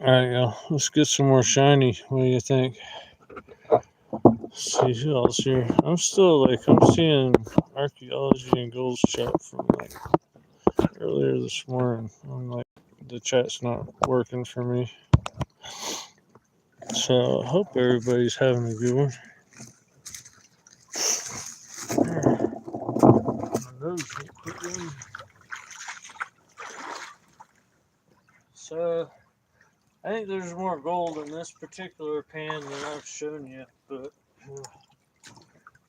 Alright, y'all. Let's get some more shiny. What do you think? See who else here. I'm seeing archaeology and goals chat from like earlier this morning. I'm like, the chat's not working for me. So I hope everybody's having a good one. So I think there's more gold in this particular pan than I've shown you, but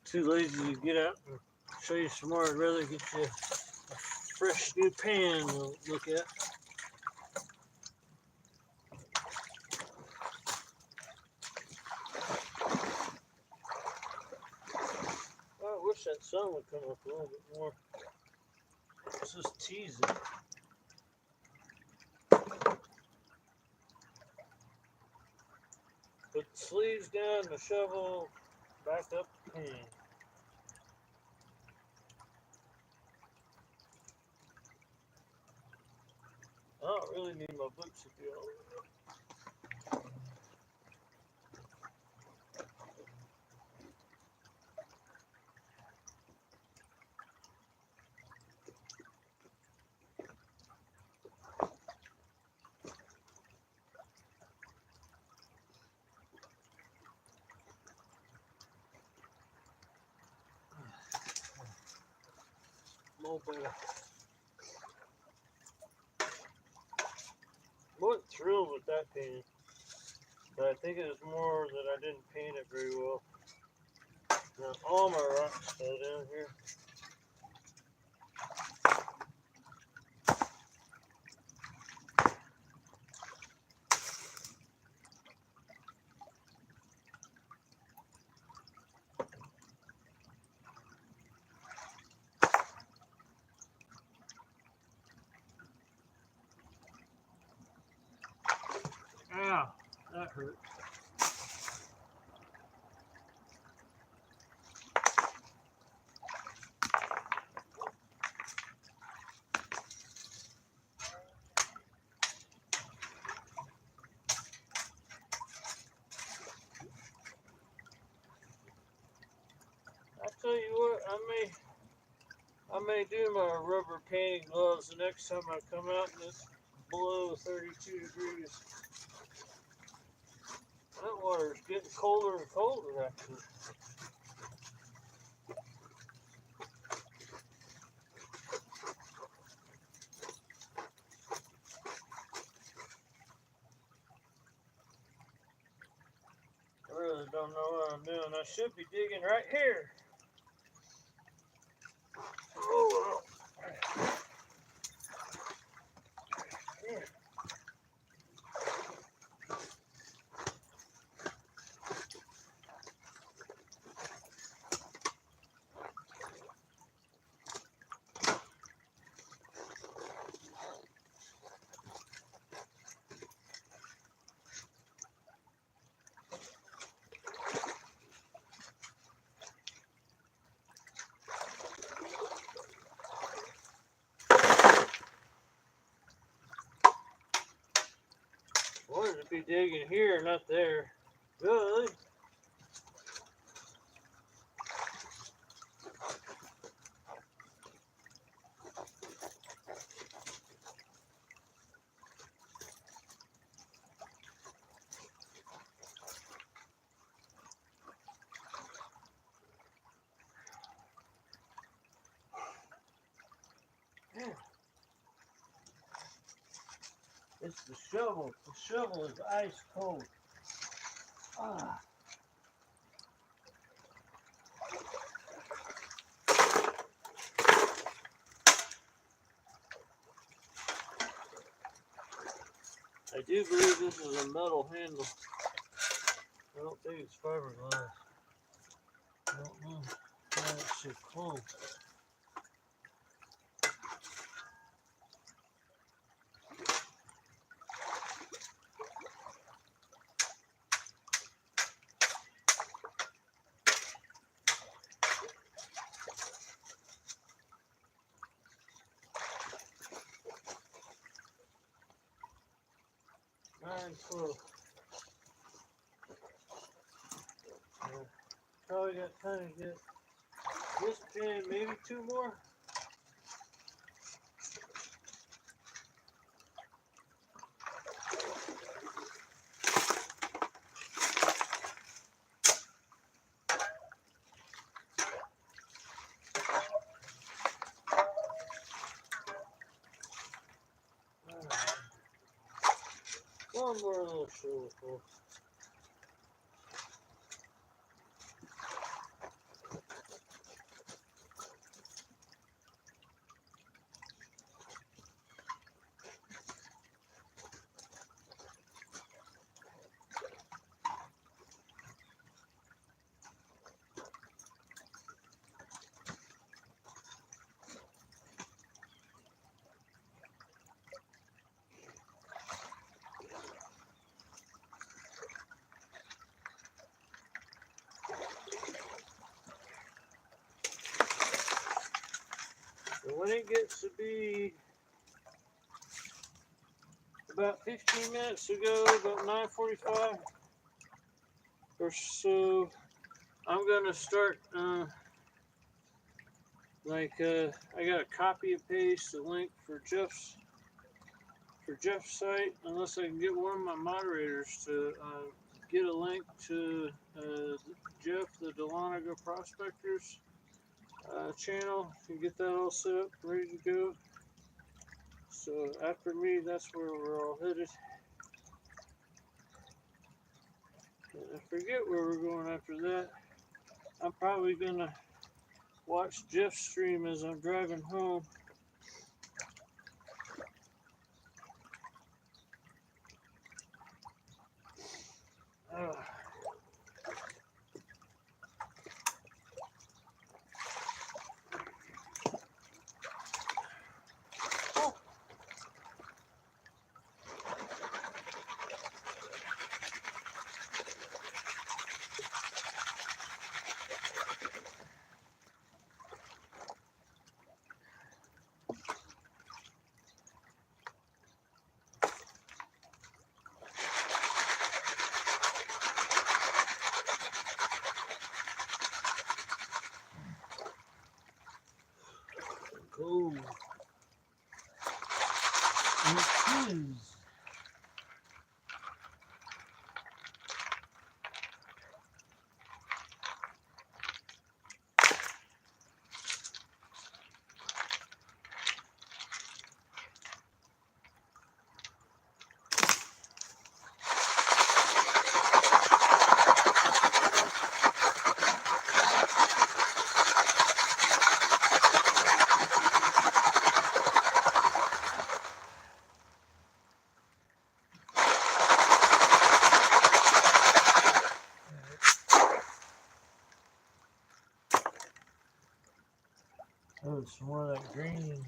too lazy to get out and show you some more. I'd rather get you a fresh new pan to look at. I wish that sun would come up a little bit more. It's just teasing. Put the sleeves down, the shovel back up the pan. I don't really need my boots to be all over. More better. Wasn't thrilled with that paint, but I think it was more that I didn't paint it very well. Now, all my rocks fell down here. Ow, that hurt. I tell you what, I may do my rubber painting gloves the next time I come out and it's below 32 degrees. That water is getting colder and colder actually. I really don't know what I'm doing. I should be digging right here. Oh, yeah. I wanted to be digging here, not there. Really? Yeah. It's the shovel. The shovel is ice cold. Ah. I do believe this is a metal handle. I don't think it's fiberglass. I don't know why it's so cold. 9:12. Probably got time to get this pan, maybe 2 more. One more little shovelful. And when it gets to be about 15 minutes to go, about 9:45 or so, I'm gonna start I gotta copy and paste the link for Jeff's site, unless I can get one of my moderators to get a link to Jeff the Dahlonega Prospectors channel and get that all set up, ready to go. So after me, that's where we're all headed. And I forget where we're going after that. I'm probably gonna watch Jeff's stream as I'm driving home. Cool. It is. Oh, it's more of that green.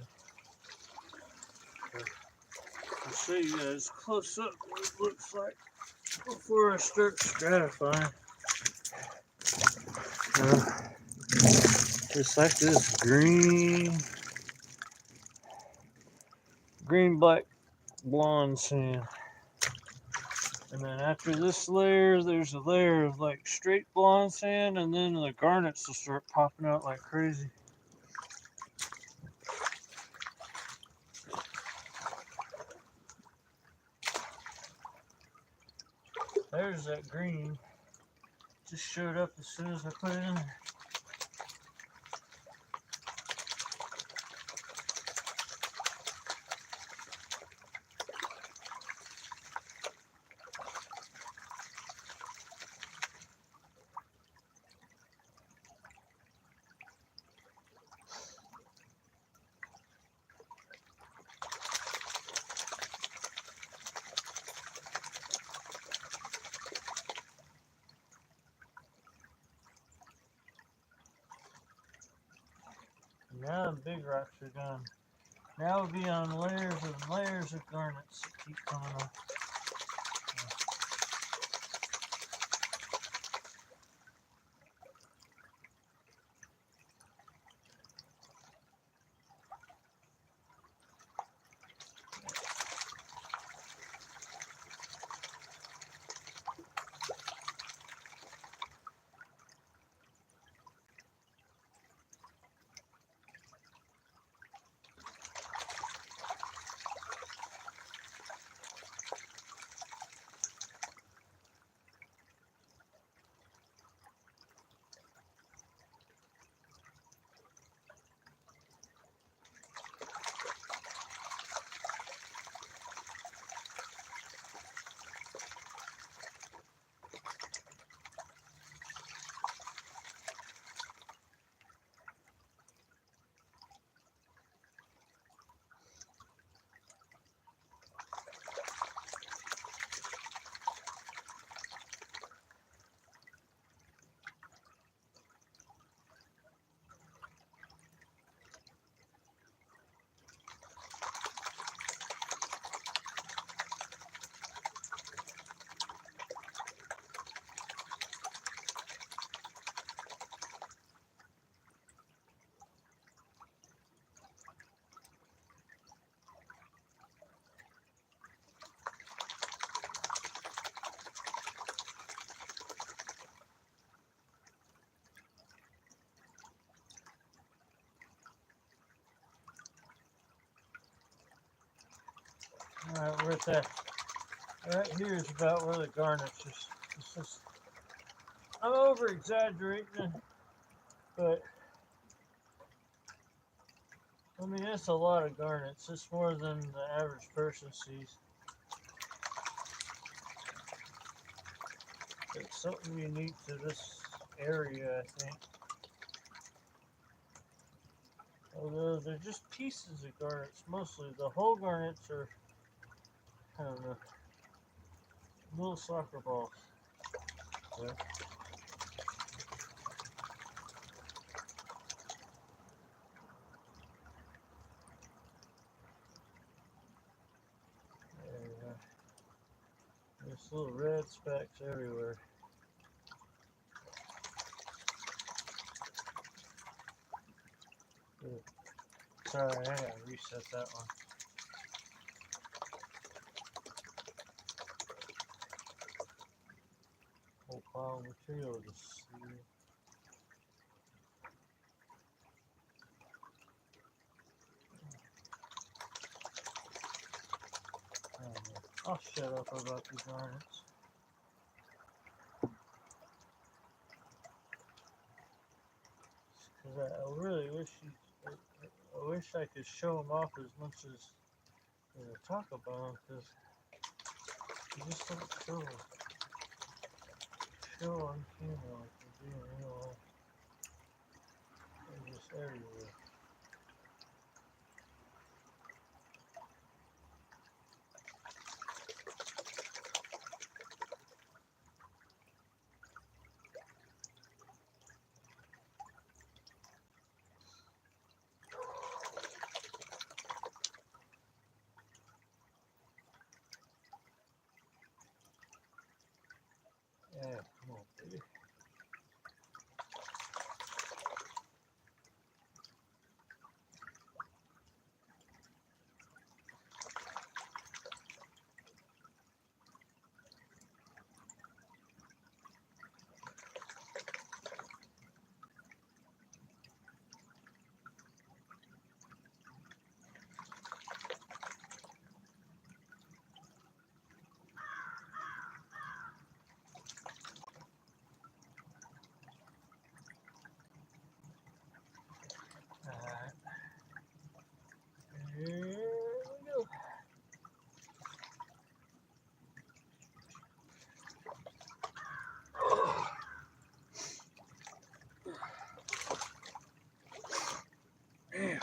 I'll show you guys close up what it looks like before I start stratifying. It's like this green, black, blonde sand. And then after this layer, there's a layer of like straight blonde sand, and then the garnets will start popping out like crazy. There's that green. Just showed up as soon as I put it in there. Now the big rocks are gone. Now we'll be on layers and layers of garnets that keep coming up. Alright, we're at that. Right here is about where the garnets is. It's just, I'm over exaggerating it, but I mean, that's a lot of garnets. It's more than the average person sees. It's something unique to this area, I think. Although they're just pieces of garnets, mostly. The whole garnets are, I don't know, little soccer balls. So, there's little red specks everywhere. Sorry, I gotta reset that one. Whole pile of material to see. I'll shut up about the garnets. Because I really wish I wish I could show them off as much as talk about them, because you just don't show on camera like you do in real life. They're just everywhere. Yeah, come on, baby. Alright. Here we go. Yeah.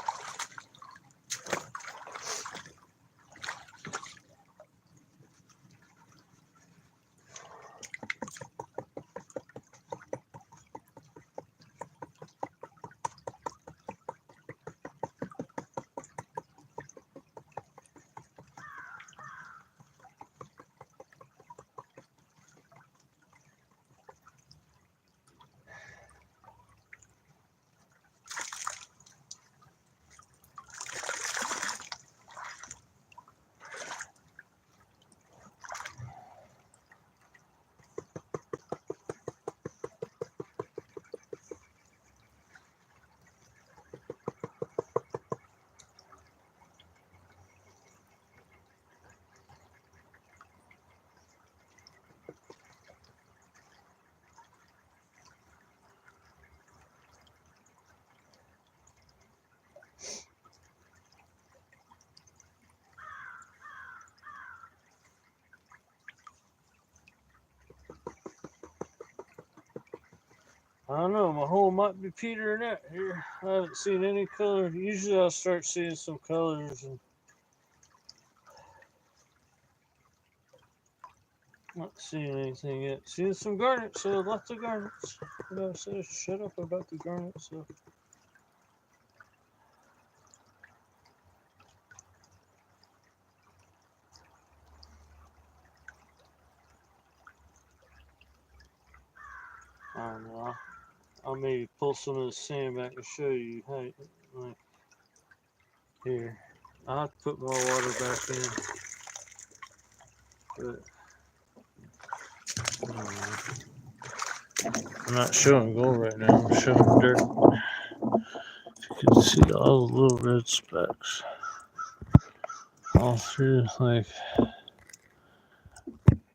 I don't know, my hole might be petering out here. I haven't seen any color. Usually I'll start seeing some colors and not seeing anything yet. Seeing some garnets, so lots of garnets. You know, so shut up about the garnets. So. I don't know. I'll maybe pull some of the sand back and show you how, like, here. I'll have to put more water back in. But, I'm not showing gold right now, I'm showing dirt. You can see all the little red specks. all through, like,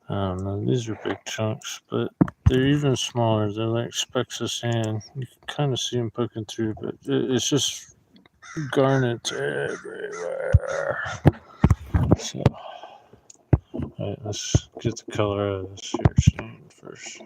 I don't know, these are big chunks, but they're even smaller. They're like specks of sand. You can kind of see them poking through, but it's just garnets everywhere. So, alright, let's get the color out of this here sand first.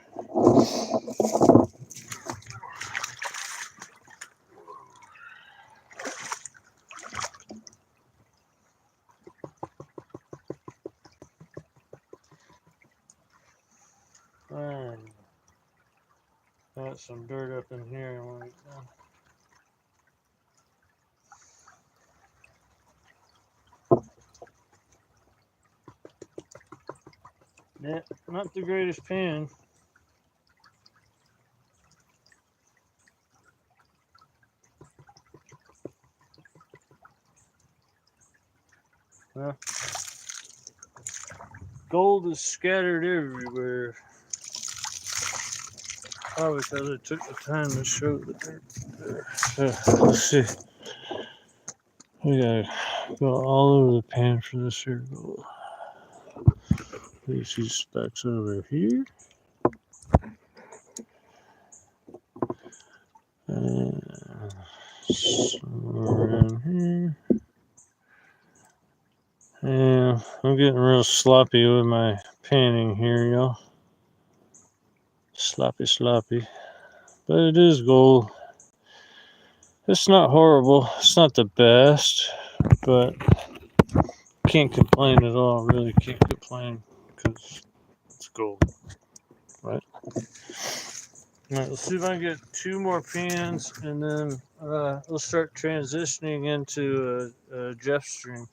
And got some dirt up in here. Yeah, not the greatest pan. Well, gold is scattered everywhere. Probably because I took the time to show the dirt there. Let's see. We gotta go all over the pan for this here gold. These specks over here. And around here. Yeah, I'm getting real sloppy with my panning here, y'all. Sloppy. But it is gold. It's not horrible. It's not the best, but can't complain at all. Really can't complain because it's gold, right? All right, let's see if I can get 2 more pans, and then we'll start transitioning into a Jeff stream.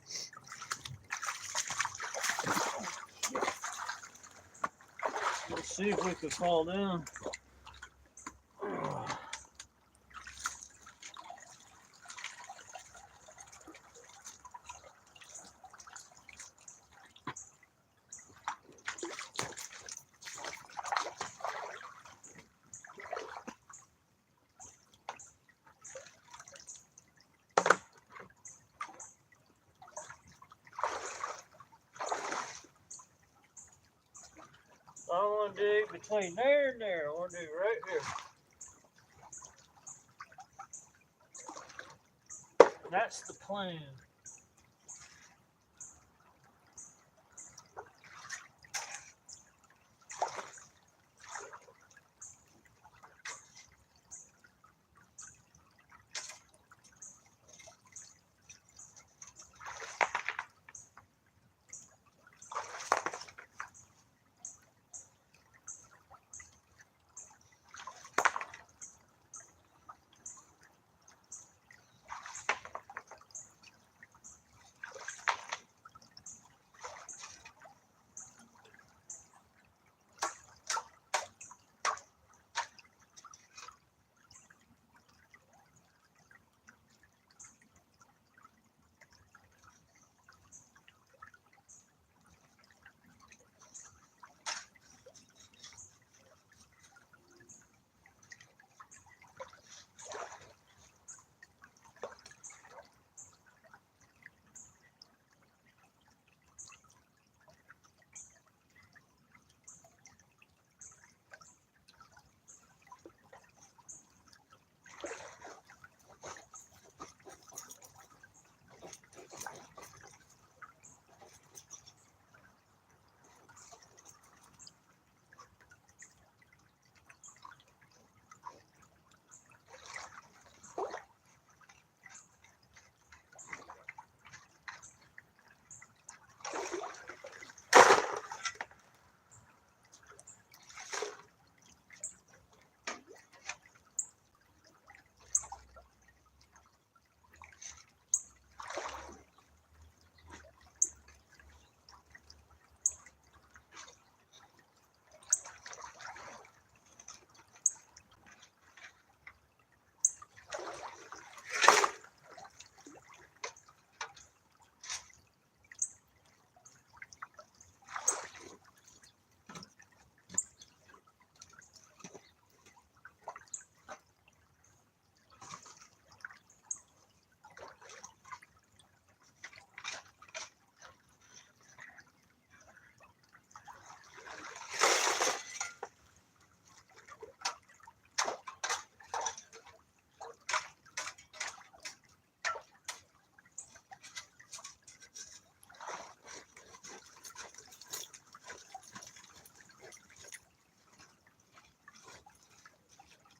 Let's see if we can fall down. I don't want to dig between there and there. I want to dig right here. That's the plan.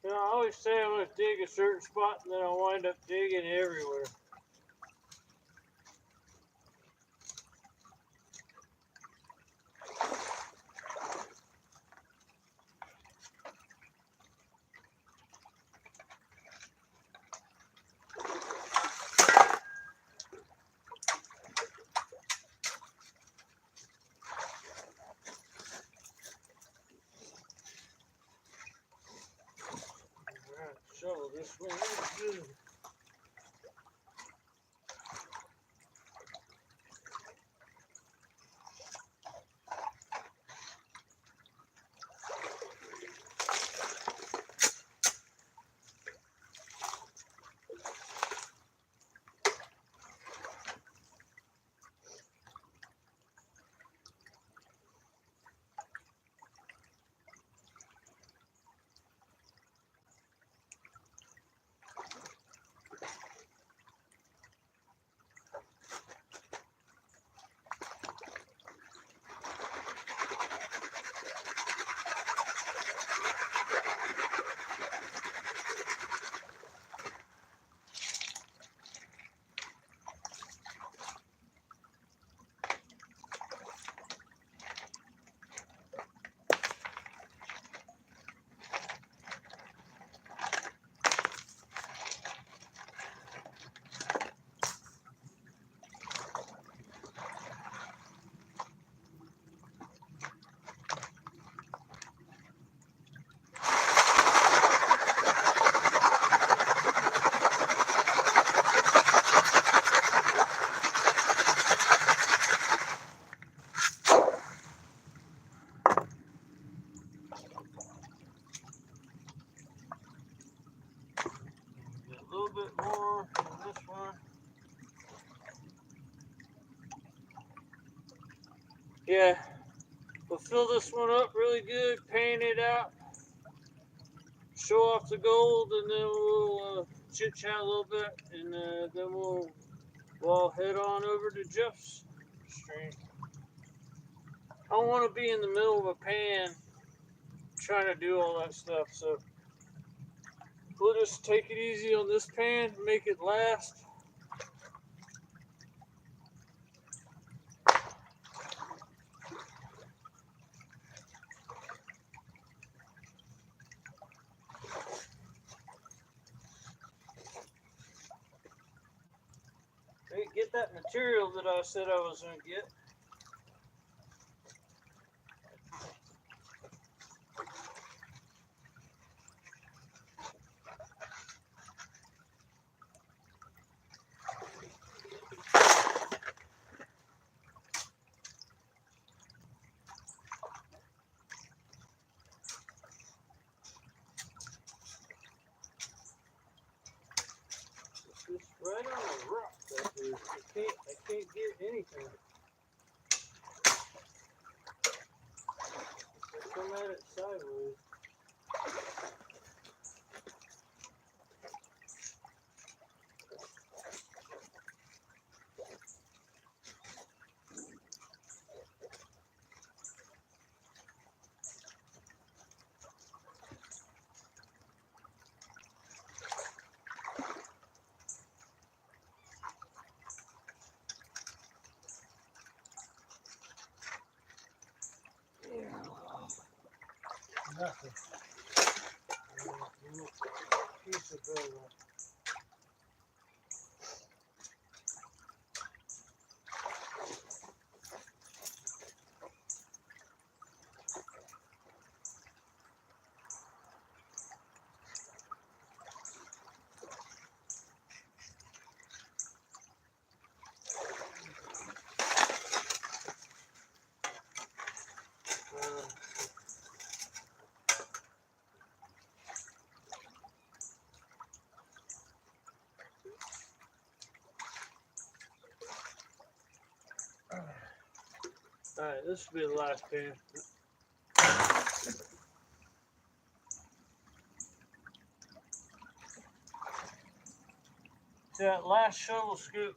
You know, I always say I'm going to dig a certain spot and then I wind up digging everywhere. Alright, shovel this one in good. Get a little bit more on this one. Yeah, we'll fill this one up really good, paint it out, show off the gold, and then we'll chit chat a little bit, and then we'll head on over to Jeff's stream. I don't want to be in the middle of a pan trying to do all that stuff, so we'll just take it easy on this pan, make it last. Hey, get that material that I said I was going to get. It's just right on the rock back there. I can't get anything. I come at it sideways. Nothing. Little piece of building. Alright, this will be the last pan. That last shovel scoop.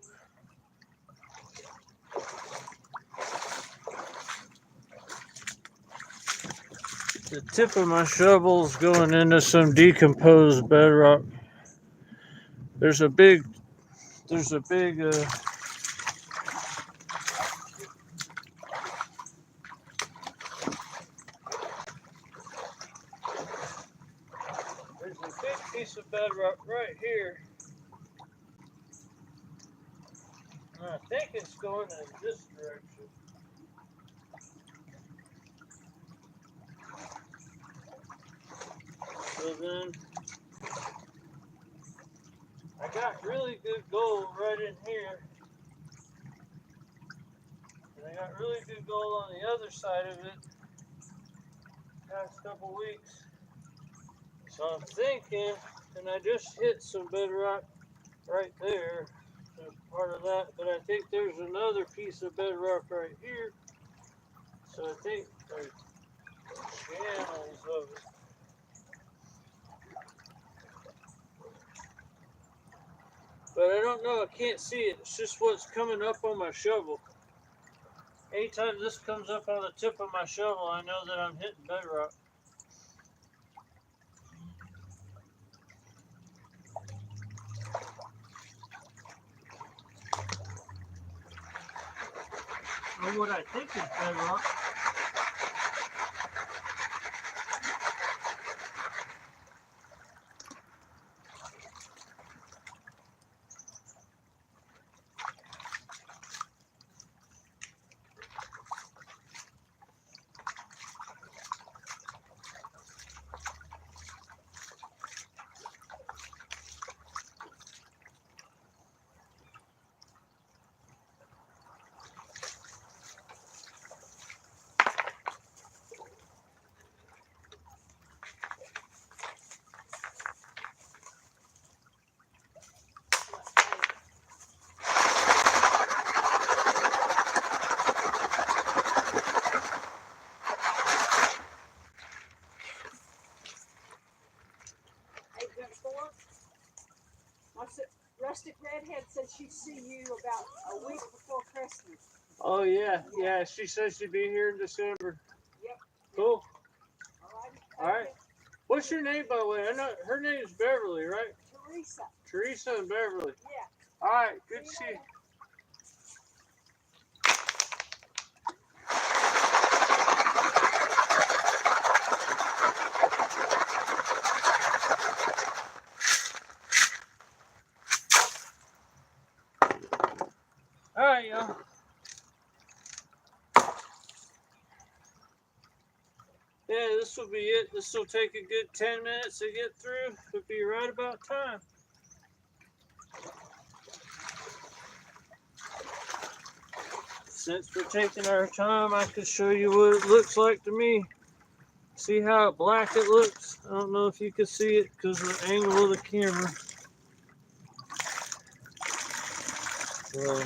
The tip of my shovel's going into some decomposed bedrock. There's a big there's a big piece of bedrock right here. And I think it's going in this direction. So then I got really good gold right in here. And I got really good gold on the other side of it past couple weeks. So I'm thinking, and I just hit some bedrock right there. So part of that, but I think there's another piece of bedrock right here. So I think there's channels of it. But I don't know, I can't see it. It's just what's coming up on my shovel. Anytime this comes up on the tip of my shovel, I know that I'm hitting bedrock. Or what I think is bedrock. My rustic redhead said she'd see you about a week before Christmas. Oh yeah, yeah. She says she'd be here in December. Yep. Cool. All right. What's your name, by the way? I know her name's Beverly, right? Teresa. Teresa and Beverly. Yeah. All right. Good to see you. All right, y'all. Yeah, this will be it. This will take a good 10 minutes to get through. It'll be right about time. Since we're taking our time, I can show you what it looks like to me. See how black it looks? I don't know if you can see it because of the angle of the camera. So,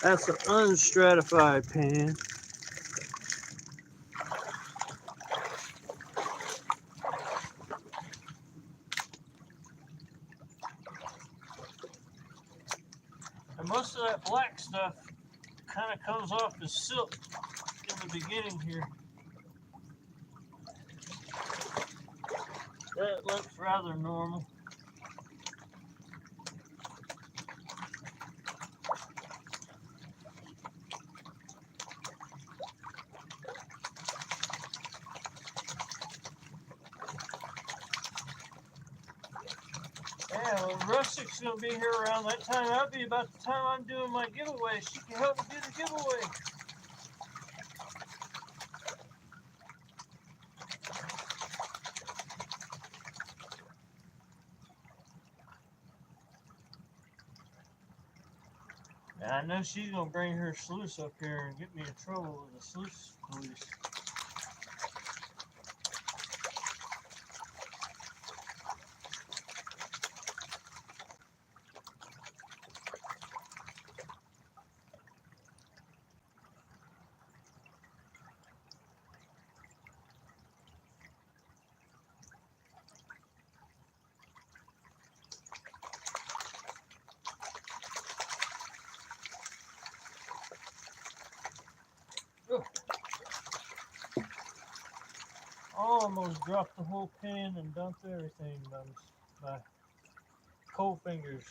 that's an unstratified pan. And most of that black stuff kind of comes off as silk in the beginning here. That looks rather normal. Yeah, well, Rustic's going to be here around that time. That'll be about the time I'm doing my giveaway. She can help me do the giveaway. And I know she's going to bring her sluice up here and get me in trouble with the sluice police. almost dropped the whole pan and dumped everything by my cold fingers.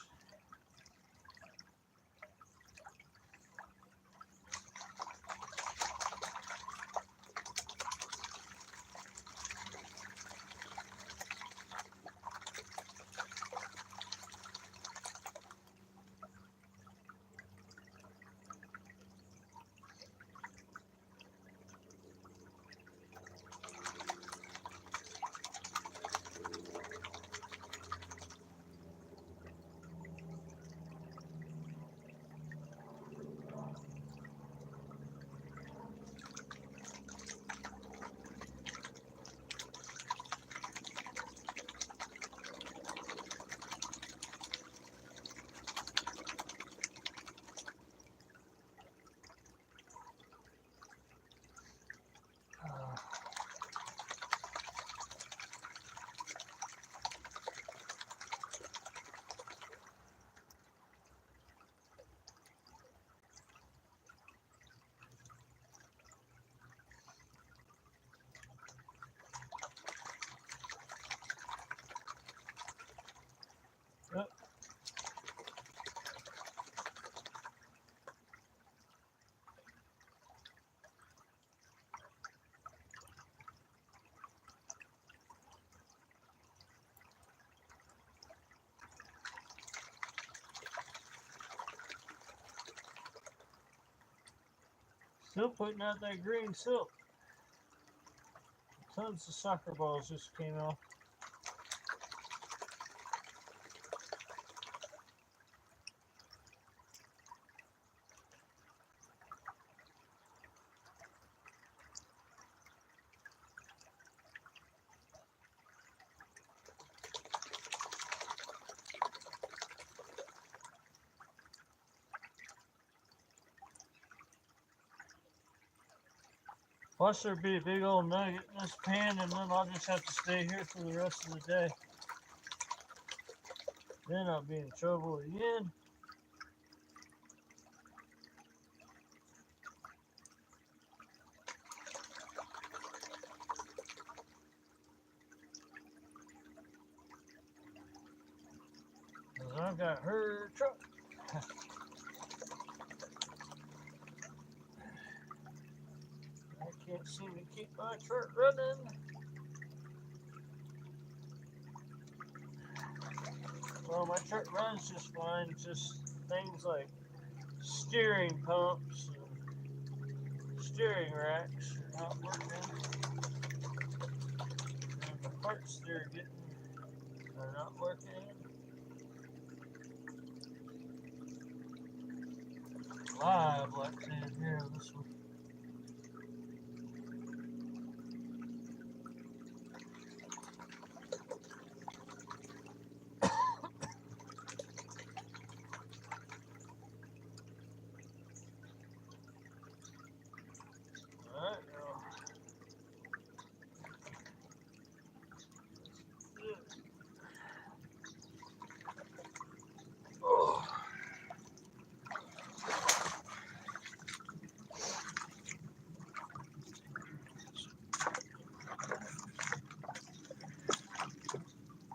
Yep. Still putting out that green silk. Tons of soccer balls just came off. Watch there be a big old nugget in this pan, and then I'll just have to stay here for the rest of the day. Then I'll be in trouble again. Cause I got her truck. I can't seem to keep my truck running. Well, my truck runs just fine. Just things like steering pumps and steering racks are not working. And the parts they're getting are not working. Live black sand here on this one. Alright, now. Oh.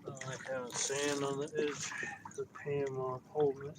I like having sand on the edge of the pan while I'm holding it.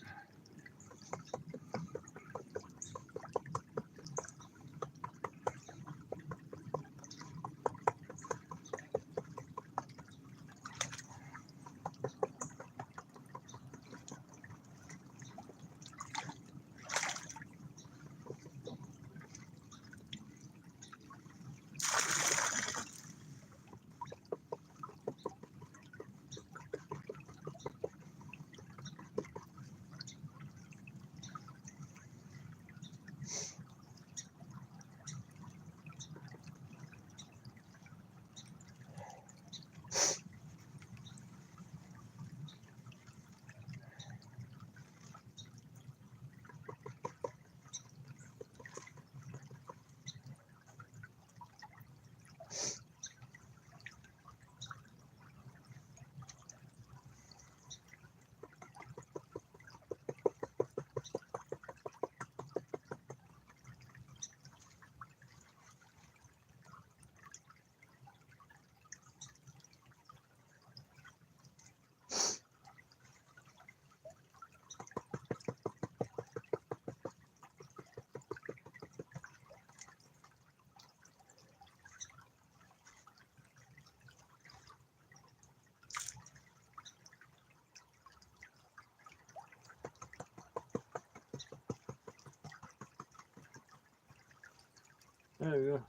There you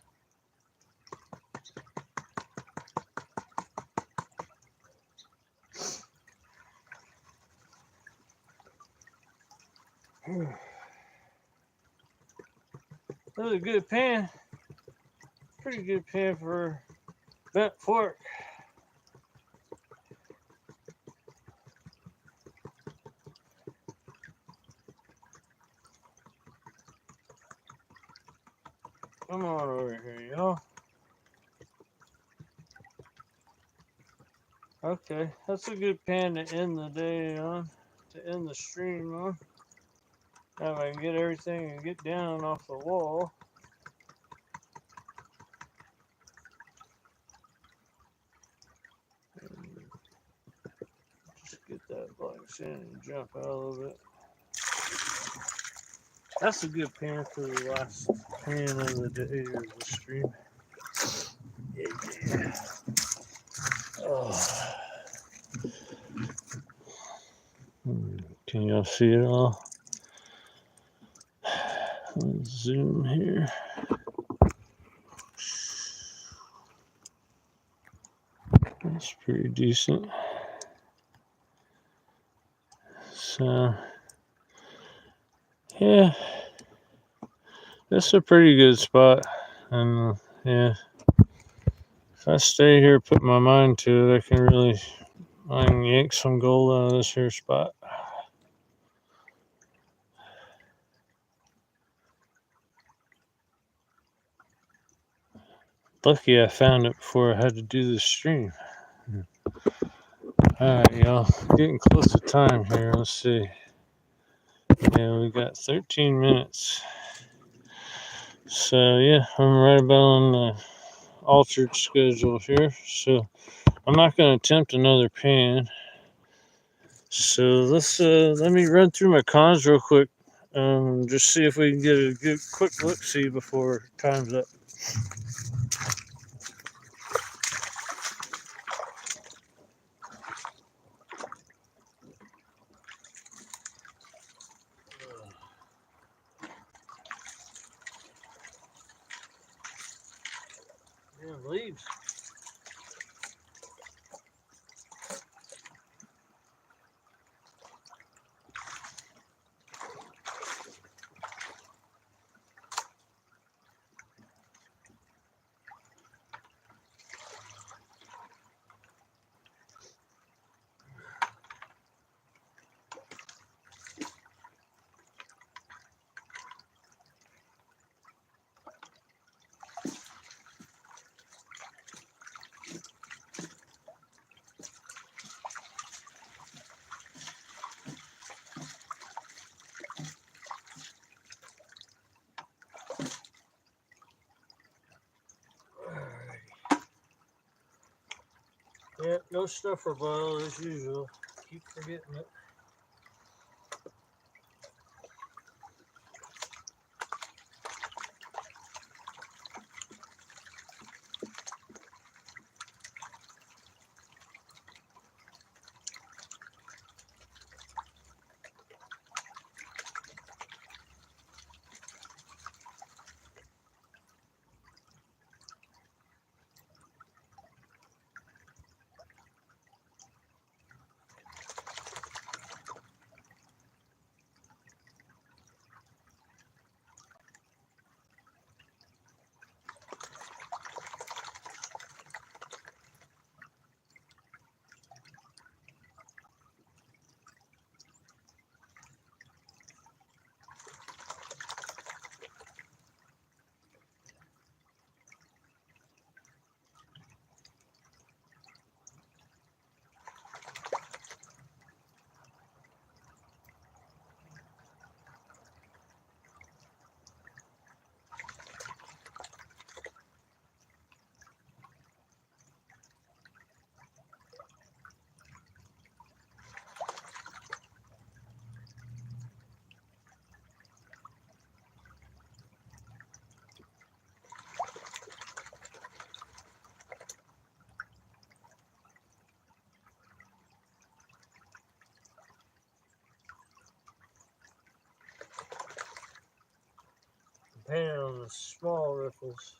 go. That's a good pan. Pretty good pan for bent fork. Come on over here, y'all. Okay, that's a good pan to end the day on, to end the stream on. Now if I can get everything and get down off the wall. Just get that black sand and jump out a little bit. That's a good pan for the last pan of the day of the stream. Yeah. Oh. Can y'all see it all? Let's zoom here. That's pretty decent. So, yeah, that's a pretty good spot. And yeah, if I stay here, put my mind to it, I can yank some gold out of this here spot. Lucky I found it before I had to do the stream. Alright, y'all. Getting close to time here. Let's see. Yeah, we got 13 minutes. So, yeah, I'm right about on the altered schedule here. So, I'm not going to attempt another pan. So, let me run through my cons real quick. Just see if we can get a good quick look-see before time's up. Yeah, leaves. Yeah, no stuffer bottle as usual. Keep forgetting it. pan on the small riffles.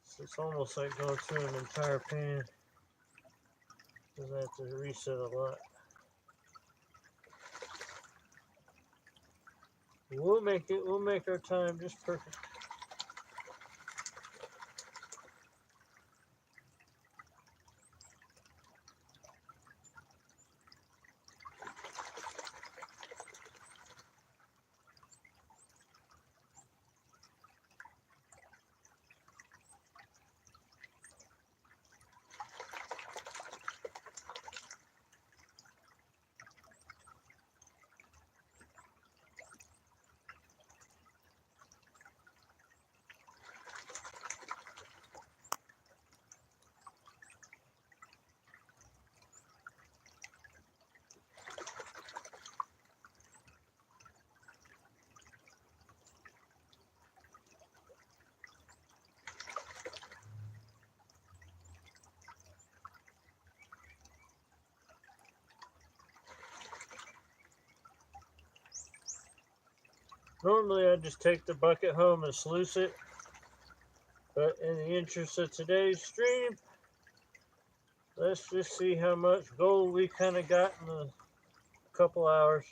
So it's almost like going through an entire pan. Because I have to reset a lot. We'll make it. We'll make our time just perfect. Normally I just take the bucket home and sluice it, but in the interest of today's stream, let's just see how much gold we kind of got in a couple hours.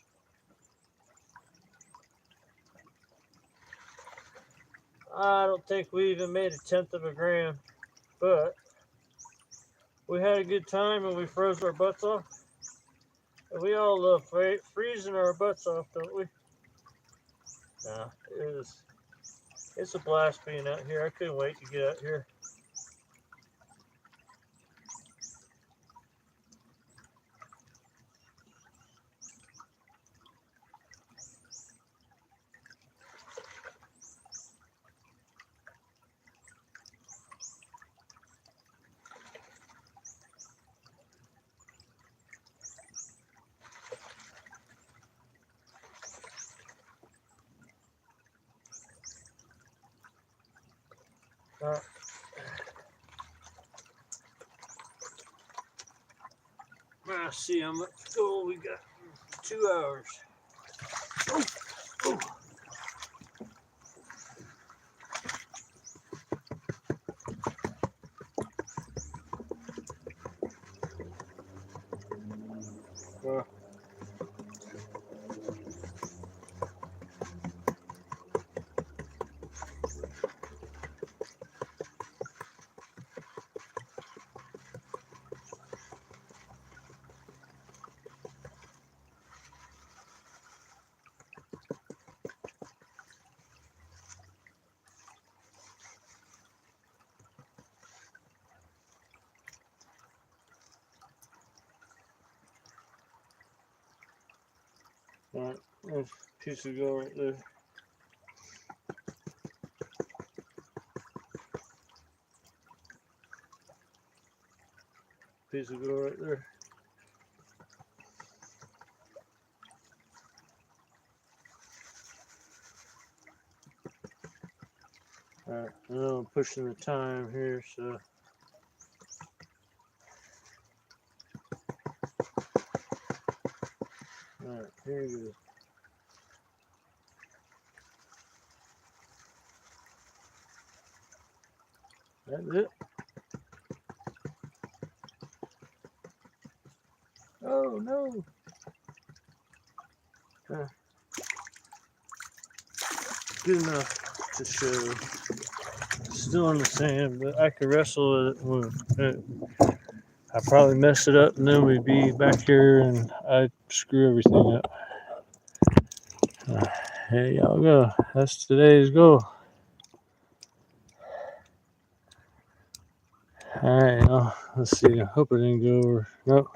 I don't think we even made 1/10 of a gram, but we had a good time and we froze our butts off. And we all love freezing our butts off, don't we? Nah, it's a blast being out here. I couldn't wait to get out here. All right. Let's see how much gold we got in 2 hours. Oh, oh. All right, there's a piece of gold right there. Piece of gold right there. All right, I know I'm pushing the time here, so. All right, here it is. That's it. Oh no. Good enough to show. Still in the sand, but I could wrestle with it. I probably mess it up, and then we'd be back here, and I'd screw everything up. Here y'all go. That's today's goal. All right, y'all. Let's see. I hope it didn't go over. Nope.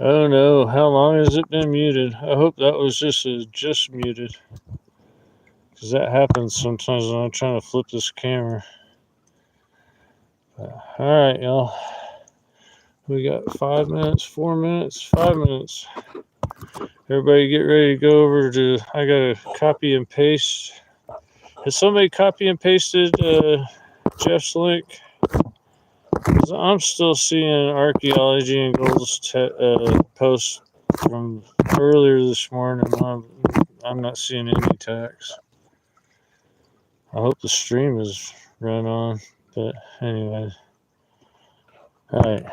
Oh no, how long has it been muted? I hope that was just muted. Because that happens sometimes when I'm trying to flip this camera. Alright, y'all. We got 5 minutes, 4 minutes, 5 minutes. Everybody get ready to go over to, I gotta copy and paste. Has somebody copy and pasted Jeff's link? I'm still seeing archaeology and goals posts from earlier this morning. I'm not seeing any text. I hope the stream is run on, but anyway. Alright.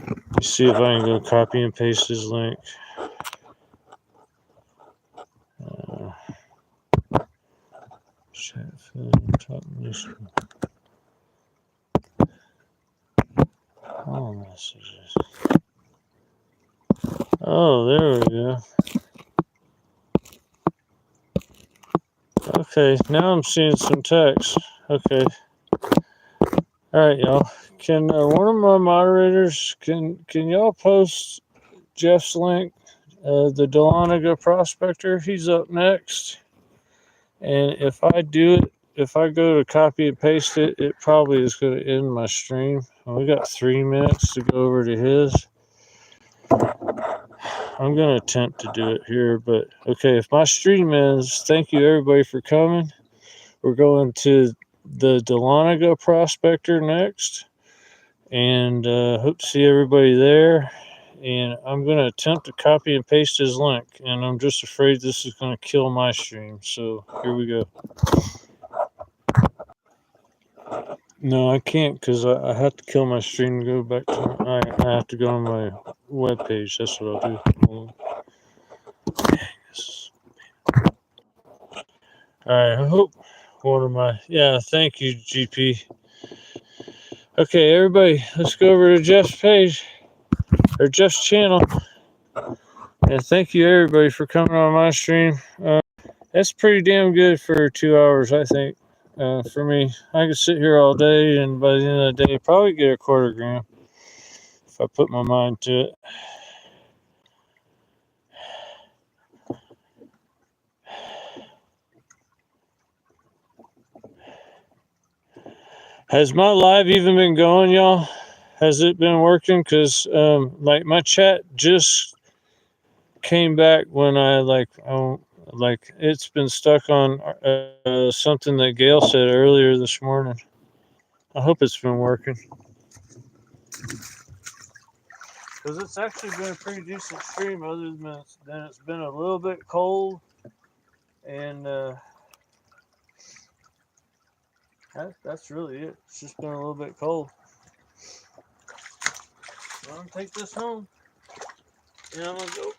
Let me see if I can go copy and paste his link. Chat film, top mission. All messages. Oh, there we go. Okay, now I'm seeing some text. Okay. Alright, y'all. Can one of my moderators, can y'all post Jeff's link? The Dahlonega Prospector, he's up next. And if I do it, if I go to copy and paste it, it probably is going to end my stream. We got 3 minutes to go over to his. I'm going to attempt to do it here, but okay, if my stream ends, thank you everybody for coming. We're going to the Dahlonega Prospector next, and hope to see everybody there. And I'm going to attempt to copy and paste his link, and I'm just afraid this is going to kill my stream, so here we go. No, I can't because I have to kill my stream and go back to I have to go on my web page. That's what I'll do. Alright, I hope one of my thank you, GP. Okay, everybody, let's go over to Jeff's page or Jeff's channel. And thank you everybody for coming on my stream. That's pretty damn good for 2 hours, I think. For me, I could sit here all day, and by the end of the day, probably get a quarter gram if I put my mind to it. Has my live even been going, y'all? Has it been working? Because like my chat just came back when I like it's been stuck on something that Gail said earlier this morning. I hope it's been working. Because it's actually been a pretty decent stream, other than it's been a little bit cold, and that's really it. It's just been a little bit cold. So I'm gonna take this home, and I'm gonna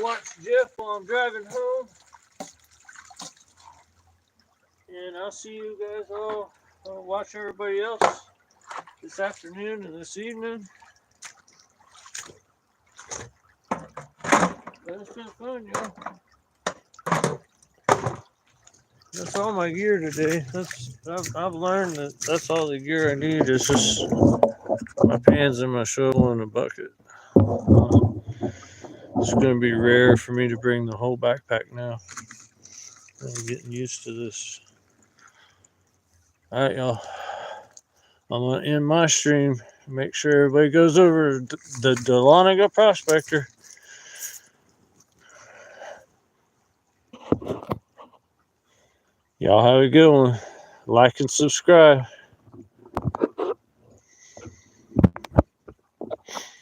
watch Jeff while I'm driving home, and I'll see you guys all. I'll watch everybody else this afternoon and this evening. But it's been fun, y'all. That's all my gear today. I've learned that's all the gear I need is just my pans and my shovel and a bucket. It's going to be rare for me to bring the whole backpack now. I'm getting used to this. All right, y'all. I'm going to end my stream. Make sure everybody goes over to the Dahlonega Prospector. Y'all have a good one. Like and subscribe.